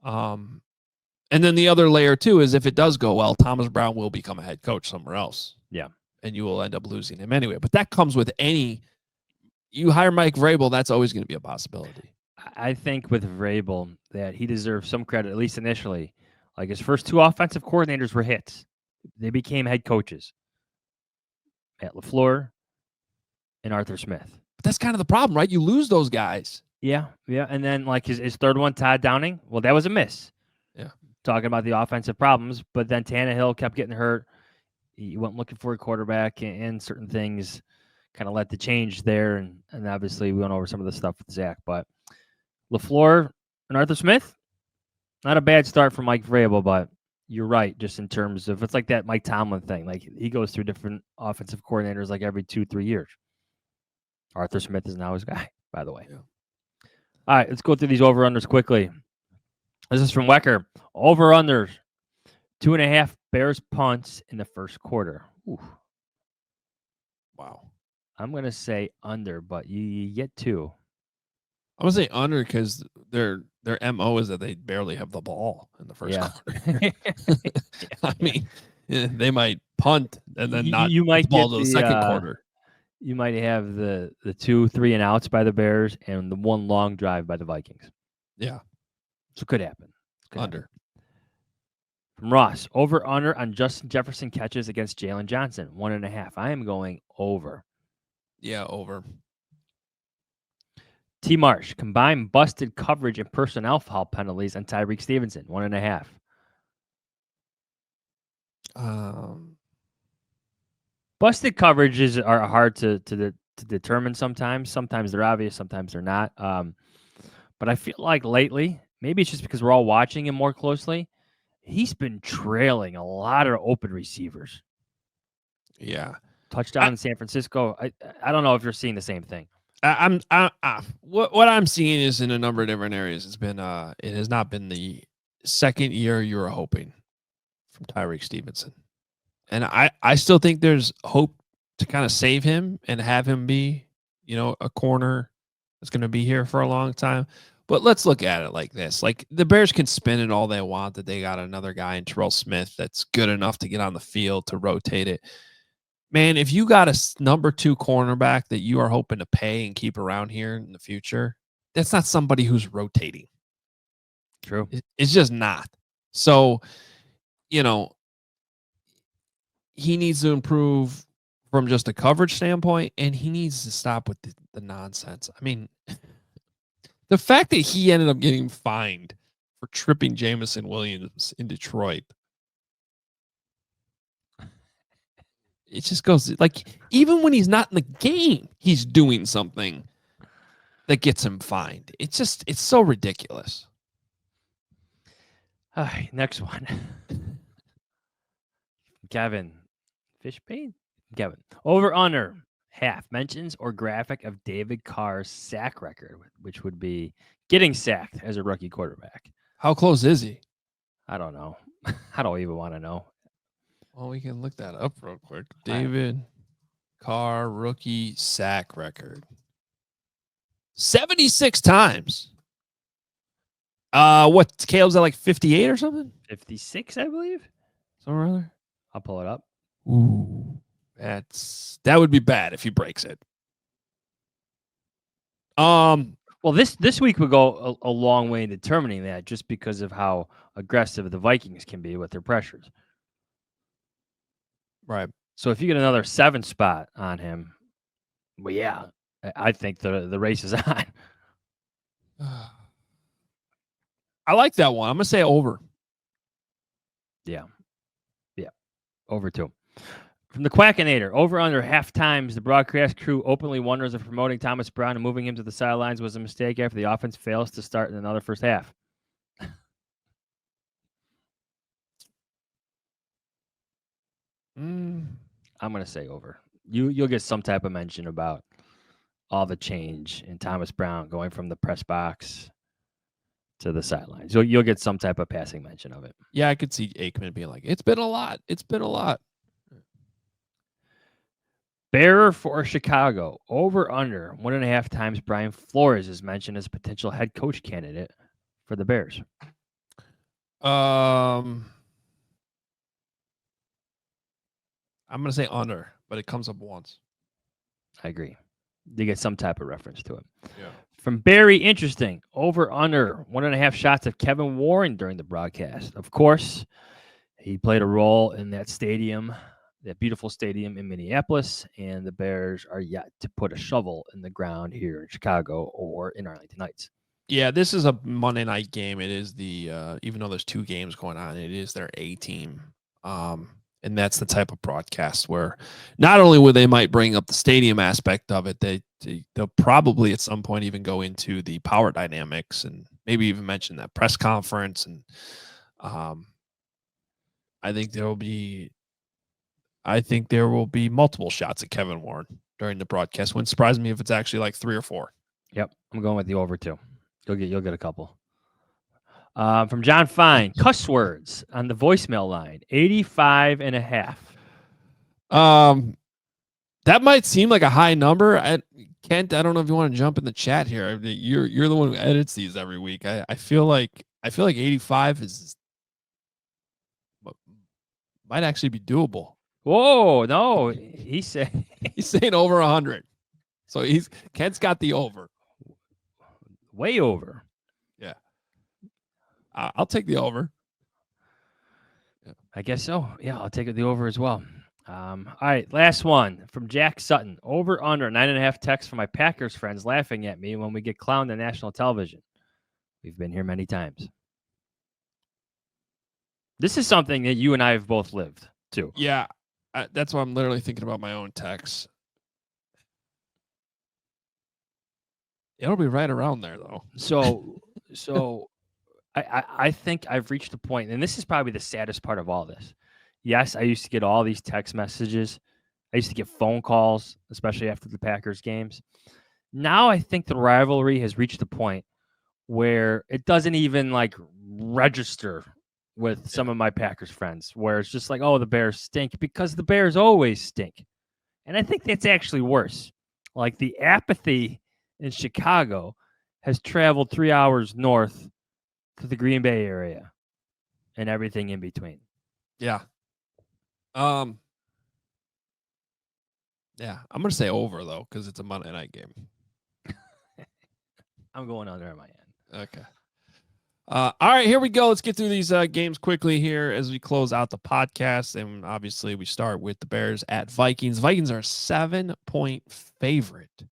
And then the other layer too is if it does go well, Thomas Brown will become a head coach somewhere else. Yeah. And you will end up losing him anyway. But that comes with you hire Mike Vrabel, that's always going to be a possibility. I think with Vrabel that he deserves some credit, at least initially. Like his first 2 offensive coordinators were hits. They became head coaches. Matt LaFleur and Arthur Smith. But that's kind of the problem, right? You lose those guys. Yeah. And then like his third one, Todd Downing, well, that was a miss. Yeah. Talking about the offensive problems, but then Tannehill kept getting hurt. He went looking for a quarterback, and certain things kind of led to change there. And obviously we went over some of the stuff with Zach, but LaFleur and Arthur Smith, not a bad start for Mike Vrabel, but you're right, just in terms of it's like that Mike Tomlin thing. Like he goes through different offensive coordinators like every 2-3 years. Arthur Smith is now his guy, by the way. Yeah. All right, let's go through these over-unders quickly. This is from Wecker. Over-unders, 2.5 Bears punts in the first quarter. Ooh. Wow. I'm going to say under, but you get 2. I'm going to say under because their MO is that they barely have the ball in the first quarter. I mean, they might punt and then not you might get the ball get to the second quarter. You might have the 2 3-and-outs by the Bears and the 1 long drive by the Vikings. Yeah. So it could happen. Under. From Ross, over/under on Justin Jefferson catches against Jalen Johnson, 1.5. I am going over. Yeah, over. T. Marsh, combined busted coverage and personnel foul penalties on Tyreek Stevenson, 1.5. Busted coverages are hard to determine sometimes. Sometimes they're obvious, sometimes they're not. But I feel like lately, maybe it's just because we're all watching him more closely, he's been trailing a lot of open receivers. Yeah. Touchdown in San Francisco. I don't know if you're seeing the same thing. What I'm seeing is in a number of different areas. It has not been the second year you were hoping from Tyreek Stevenson. And I still think there's hope to kind of save him and have him be, a corner that's going to be here for a long time. But let's look at it like this. Like the Bears can spin it all they want that they got another guy in Terrell Smith that's good enough to get on the field to rotate it. Man, if you got a number 2 cornerback that you are hoping to pay and keep around here in the future, that's not somebody who's rotating. True. It's just not. So, he needs to improve from just a coverage standpoint, and he needs to stop with the nonsense. I mean, the fact that he ended up getting fined for tripping Jameson Williams in Detroit, it just goes like, even when he's not in the game, he's doing something that gets him fined. It's so ridiculous. All right, next one. Kevin. Fishbane? Kevin. Over/under. Half mentions or graphic of David Carr's sack record, which would be getting sacked as a rookie quarterback. How close is he? I don't know. I don't even want to know. Well, we can look that up real quick. David Carr rookie sack record. 76 times. What, Caleb's at like 58 or something? 56, I believe. Somewhere around there? I'll pull it up. Ooh. That would be bad if he breaks it. Well, this week would go a long way in determining that, just because of how aggressive the Vikings can be with their pressures. Right. So if you get another 7 spot on him, well, yeah, I think the race is on. I like that one. I'm gonna say over. Yeah. Over 2. From the Quackinator, over under half times, the broadcast crew openly wonders if promoting Thomas Brown and moving him to the sidelines was a mistake after the offense fails to start in another first half. I'm going to say over. You'll get some type of mention about all the change in Thomas Brown going from the press box to the sidelines. You'll get some type of passing mention of it. Yeah, I could see Aikman being like, it's been a lot. It's been a lot. Bearer for Chicago, over under 1.5 times Brian Flores is mentioned as a potential head coach candidate for the Bears. I'm gonna say under, but it comes up once. I agree. You get some type of reference to it. Yeah. From Barry, interesting. Over under 1.5 shots of Kevin Warren during the broadcast. Of course, he played a role in that stadium, that beautiful stadium in Minneapolis, and the Bears are yet to put a shovel in the ground here in Chicago or in Arlington Heights. Yeah, this is a Monday night game. It is the even though there's 2 games going on, it is their A team. And that's the type of broadcast where not only will they might bring up the stadium aspect of it, they'll probably at some point even go into the power dynamics and maybe even mention that press conference. And I think there will be multiple shots at Kevin Warren during the broadcast. Wouldn't surprise me if it's actually like 3 or 4. Yep, I'm going with the over 2. You'll get a couple. From John Fine, cuss words on the voicemail line, 85.5. That might seem like a high number. Kent, I don't know if you want to jump in the chat here. You're the one who edits these every week. I feel like 85 might actually be doable. Whoa, no, he's saying over 100. So Kent's got the over. Way over. Yeah. I'll take the over. Yeah. I guess so. Yeah, I'll take the over as well. All right, last one from Jack Sutton. Over under 9.5 texts from my Packers friends laughing at me when we get clowned on national television. We've been here many times. This is something that you and I have both lived too. Yeah, that's why I'm literally thinking about my own texts. It'll be right around there, though. So I think I've reached a point, and this is probably the saddest part of all this. Yes, I used to get all these text messages. I used to get phone calls, especially after the Packers games. Now I think the rivalry has reached a point where it doesn't even like register with some of my Packers friends, where it's just like, oh, the Bears stink, because the Bears always stink. And I think that's actually worse. Like the apathy in Chicago has traveled 3 hours north to the Green Bay area and everything in between. Yeah. Yeah, I'm going to say over, though, because it's a Monday night game. I'm going under on my end. Okay. All right, here we go. Let's get through these games quickly here as we close out the podcast. And obviously, we start with the Bears at Vikings. Vikings are a 7-point favorite.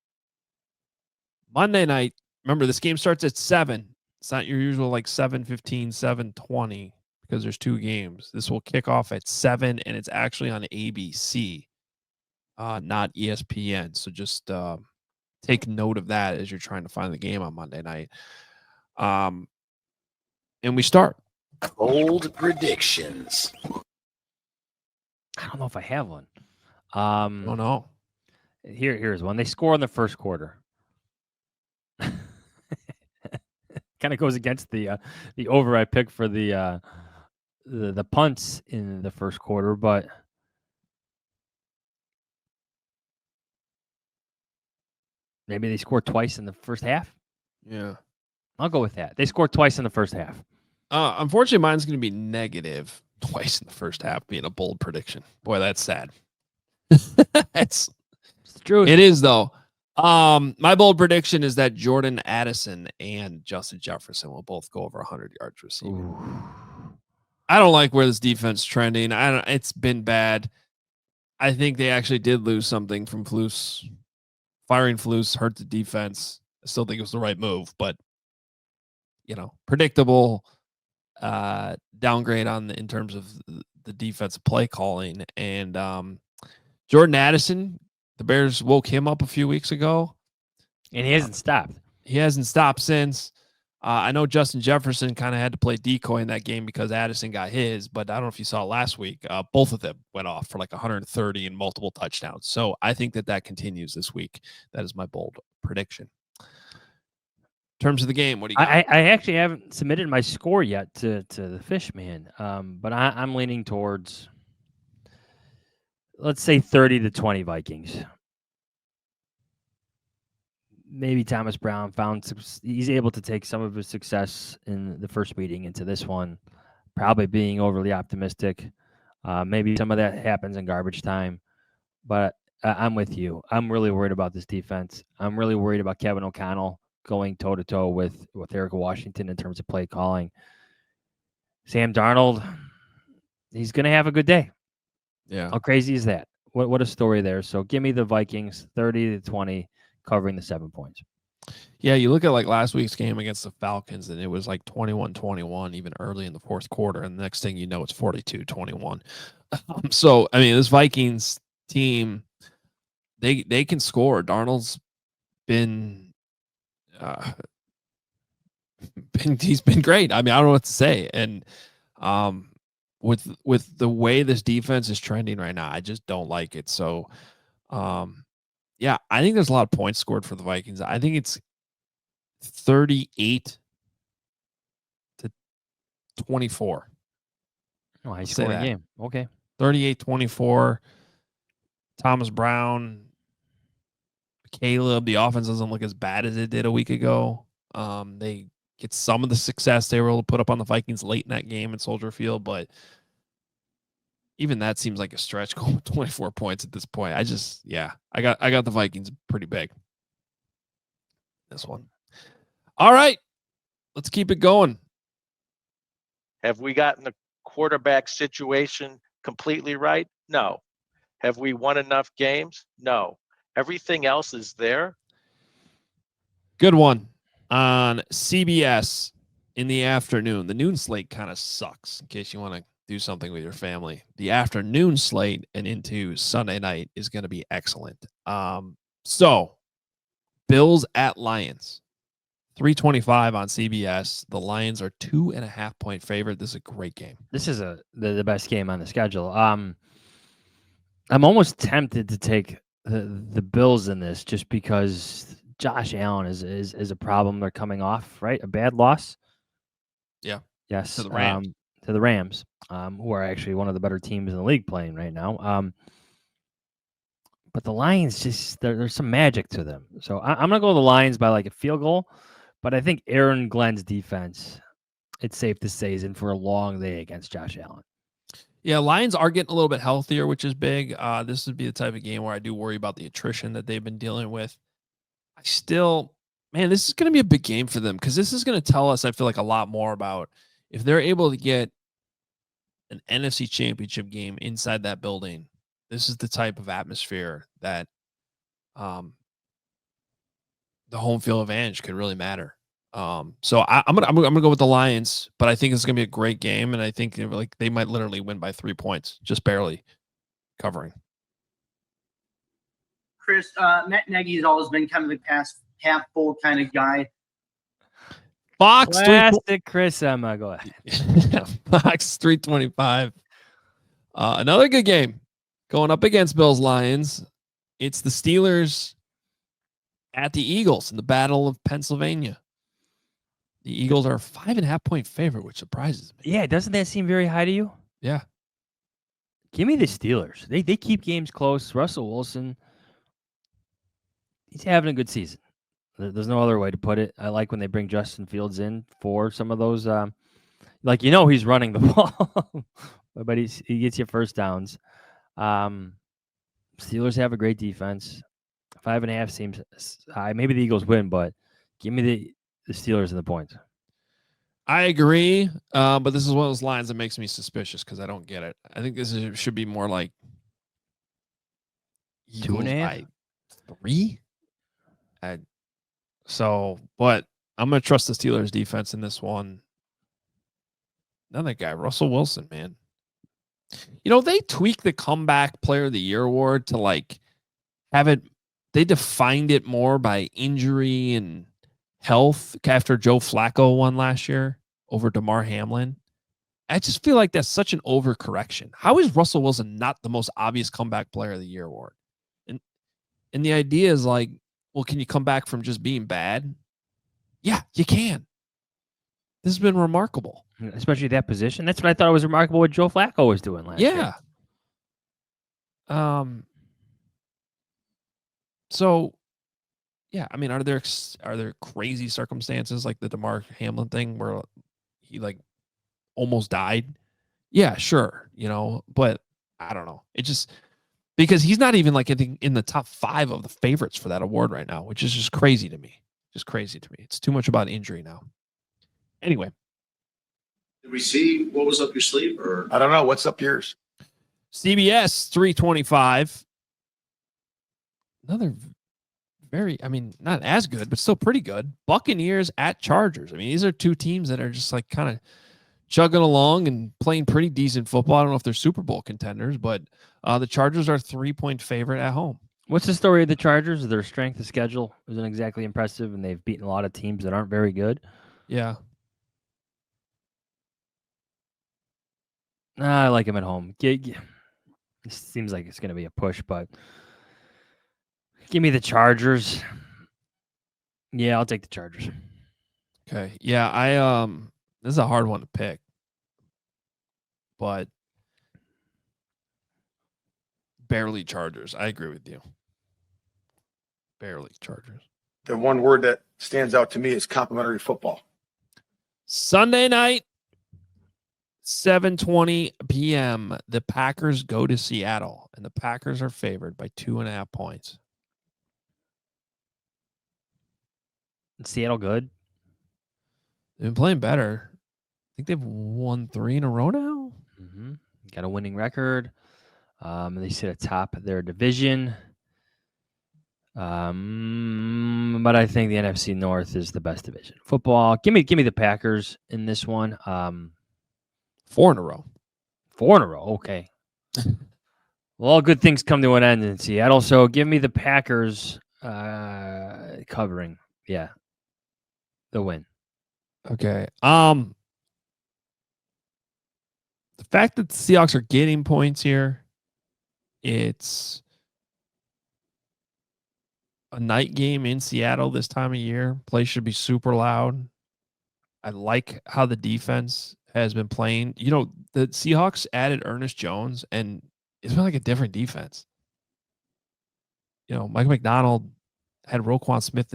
Monday night, remember, this game starts at 7. It's not your usual like 7:15, 7:20 because there's 2 games. This will kick off at 7, and it's actually on ABC, not ESPN. So just take note of that as you're trying to find the game on Monday night. And we start. Cold predictions. I don't know if I have one. Oh no. Here's one. They score in the first quarter. Kind of goes against the over I picked for the punts in the first quarter, but Maybe they scored twice in the first half. Yeah. I'll go with that. They scored twice in the first half. Unfortunately, mine's going to be negative twice in the first half, being a bold prediction. Boy, that's sad. It's the truth. It is, though. My bold prediction is that Jordan Addison and Justin Jefferson will both go over 100 yards receiving. Ooh. I don't like where this defense is trending. It's been bad. I think they actually did lose something from Flus. Firing Flus hurt the defense. I still think it was the right move, but predictable downgrade in terms of the defensive play calling. And Jordan Addison, the Bears woke him up a few weeks ago, And he hasn't stopped. He hasn't stopped since. I know Justin Jefferson kind of had to play decoy in that game because Addison got his, but I don't know if you saw last week. Both of them went off for like 130 and multiple touchdowns. So I think that continues this week. That is my bold prediction. In terms of the game, what do you got? I actually haven't submitted my score yet to the Fishman, but I'm leaning towards, let's say 30-20 Vikings. Maybe Thomas Brown he's able to take some of his success in the first meeting into this one, probably being overly optimistic. Maybe some of that happens in garbage time, but I'm with you. I'm really worried about this defense. I'm really worried about Kevin O'Connell going toe-to-toe with Eric Washington in terms of play calling. Sam Darnold, he's going to have a good day. Yeah. How crazy is that? What a story there. So give me the Vikings 30-20 covering the 7 points. Yeah, you look at like last week's game against the Falcons, and it was like 21-21 even early in the fourth quarter, and the next thing you know, it's 42-21. So, I mean, this Vikings team, they can score. Darnold's he's been great. I mean, I don't know what to say. And with the way this defense is trending right now, I just don't like it. So, yeah, I think there's a lot of points scored for the Vikings. I think it's 38-24. Oh, high scoring game. Okay. 38-24. Thomas Brown, Caleb, the offense doesn't look as bad as it did a week ago. They get some of the success they were able to put up on the Vikings late in that game in Soldier Field, but even that seems like a stretch going with 24 points at this point. I got the Vikings pretty big. This one. All right. Let's keep it going. Have we gotten the quarterback situation completely right? No. Have we won enough games? No. Everything else is there. Good one on CBS in the afternoon. The noon slate kind of sucks in case you want to do something with your family. The afternoon slate and into Sunday night is going to be excellent. So Bills at Lions, 325 on CBS. The Lions are 2.5-point favorite. This is a great game. This is the best game on the schedule. I'm almost tempted to take the Bills in this just because Josh Allen is a problem. They're coming off, right? A bad loss. Yeah. Yes. To the Rams. To the Rams, who are actually one of the better teams in the league playing right now. But the Lions, just there's some magic to them. So I'm going to go with the Lions by like a field goal. But I think Aaron Glenn's defense, it's safe to say, is in for a long day against Josh Allen. Yeah, Lions are getting a little bit healthier, which is big. This would be the type of game where I do worry about the attrition that they've been dealing with. This is going to be a big game for them because this is going to tell us, I feel like, a lot more about if they're able to get an NFC championship game inside that building. This is the type of atmosphere that the home field advantage could really matter. So I'm gonna go with the Lions, but I think it's gonna be a great game, and I think they might literally win by 3 points, just barely covering. Chris, Matt Nagy has always been kind of the past half full kind of guy. Fox Classic Chris Emma. Go ahead. Fox 325. Another good game going up against Bills Lions. It's the Steelers at the Eagles in the Battle of Pennsylvania. The Eagles are a 5.5-point favorite, which surprises me. Yeah, doesn't that seem very high to you? Yeah. Give me the Steelers. They keep games close. Russell Wilson. he's having a good season. There's no other way to put it. I like when they bring Justin Fields in for some of those. He's running the ball, but he gets you first downs. Steelers have a great defense. 5.5 seems high. Maybe the Eagles win, but give me the Steelers and the points. I agree, but this is one of those lines that makes me suspicious because I don't get it. I think should be more like 2.5? 3. But I'm going to trust the Steelers defense in this one. Another guy, Russell Wilson, man. They tweaked the comeback player of the year award to like have it. They defined it more by injury and health after Joe Flacco won last year over DeMar Hamlin. I just feel like that's such an overcorrection. How is Russell Wilson not the most obvious comeback player of the year award? And the idea is like, well, can you come back from just being bad? Yeah, you can. This has been remarkable. Especially that position. That's what I thought was remarkable what Joe Flacco was doing last year. Yeah. So, yeah, I mean, are there crazy circumstances like the DeMar Hamlin thing where he like almost died? Yeah, sure, but I don't know. It just because he's not even like in the top 5 of the favorites for that award right now, which is just crazy to me. It's too much about injury now. Anyway. Did we see what was up your sleeve? Or I don't know. What's up yours? CBS 325. Another not as good, but still pretty good. Buccaneers at Chargers. I mean, these are two teams that are just like kind of chugging along and playing pretty decent football. I don't know if they're Super Bowl contenders, but the Chargers are 3-point favorite at home. What's the story of the Chargers? Their strength of schedule isn't exactly impressive, and they've beaten a lot of teams that aren't very good. Yeah. I like them at home. It seems like it's going to be a push, but give me the Chargers. Yeah, I'll take the Chargers. Okay. Yeah, this is a hard one to pick. But barely Chargers. I agree with you. Barely Chargers. The one word that stands out to me is complimentary football. Sunday night, 7:20 p.m. The Packers go to Seattle, and the Packers are favored by 2.5 points. Is Seattle good? They've been playing better. I think they've won 3 in a row now. Mm-hmm. Got a winning record. They sit atop their division. But I think the NFC North is the best division. Football. Give me the Packers in this one. 4 in a row. 4 in a row. Okay. Well, all good things come to an end in Seattle. So give me the Packers covering. Yeah. The win. Okay. The fact that the Seahawks are getting points here, it's a night game in Seattle this time of year. Play should be super loud. I like how the defense has been playing. The Seahawks added Ernest Jones, and it's been like a different defense. Mike McDonald had Roquan Smith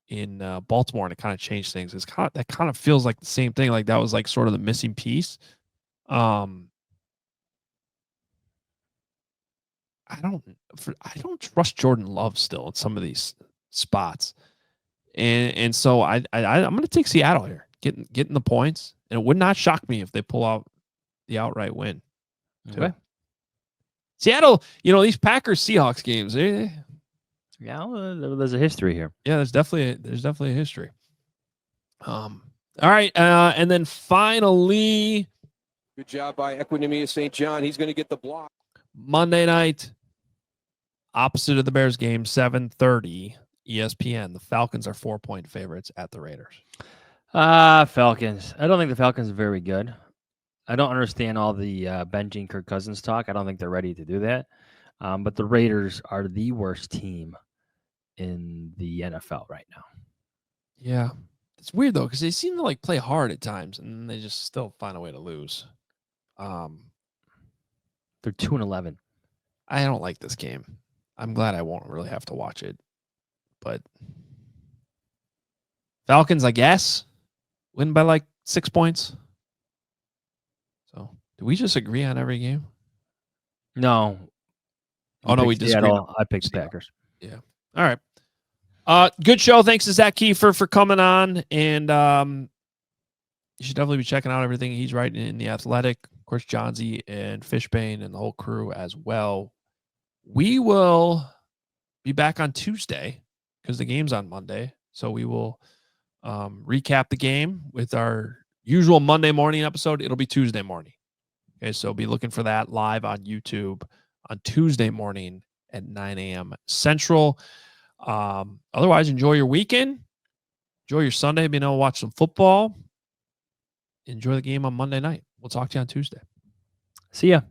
in Baltimore, and it kind of changed things. That kind of feels like the same thing. Like that was like sort of the missing piece. I don't trust Jordan Love still in some of these spots, and so I'm going to take Seattle here, getting the points, and it would not shock me if they pull out the outright win. Okay. Seattle, these Packers Seahawks games. Yeah, well, there's a history here. Yeah, there's definitely a history. All right, and then finally, good job by Equinemius St. John. He's going to get the block. Monday night, opposite of the Bears game, 7:30 ESPN. The Falcons are 4-point favorites at the Raiders. Falcons. I don't think the Falcons are very good. I don't understand all the benching Kirk Cousins talk. I don't think they're ready to do that. But the Raiders are the worst team in the NFL right now. Yeah. It's weird, though, because they seem to like play hard at times, and they just still find a way to lose. They're 2-11. I don't like this game. I'm glad I won't really have to watch it. but Falcons, I guess, win by like 6 points. So, do we just agree on every game? No. Oh, no, we picked disagree. Seattle. I picked the Seattle. Packers. Yeah. All right. Good show. Thanks to Zak Keefer for coming on. And you should definitely be checking out everything he's writing in The Athletic. Of course, Johnsy and Fishbane and the whole crew as well. We will be back on Tuesday because the game's on Monday. So we will recap the game with our usual Monday morning episode. It'll be Tuesday morning. Okay, so be looking for that live on YouTube on Tuesday morning at 9 a.m. Central. Otherwise, enjoy your weekend. Enjoy your Sunday, being able to watch some football. Enjoy the game on Monday night. We'll talk to you on Tuesday. See ya.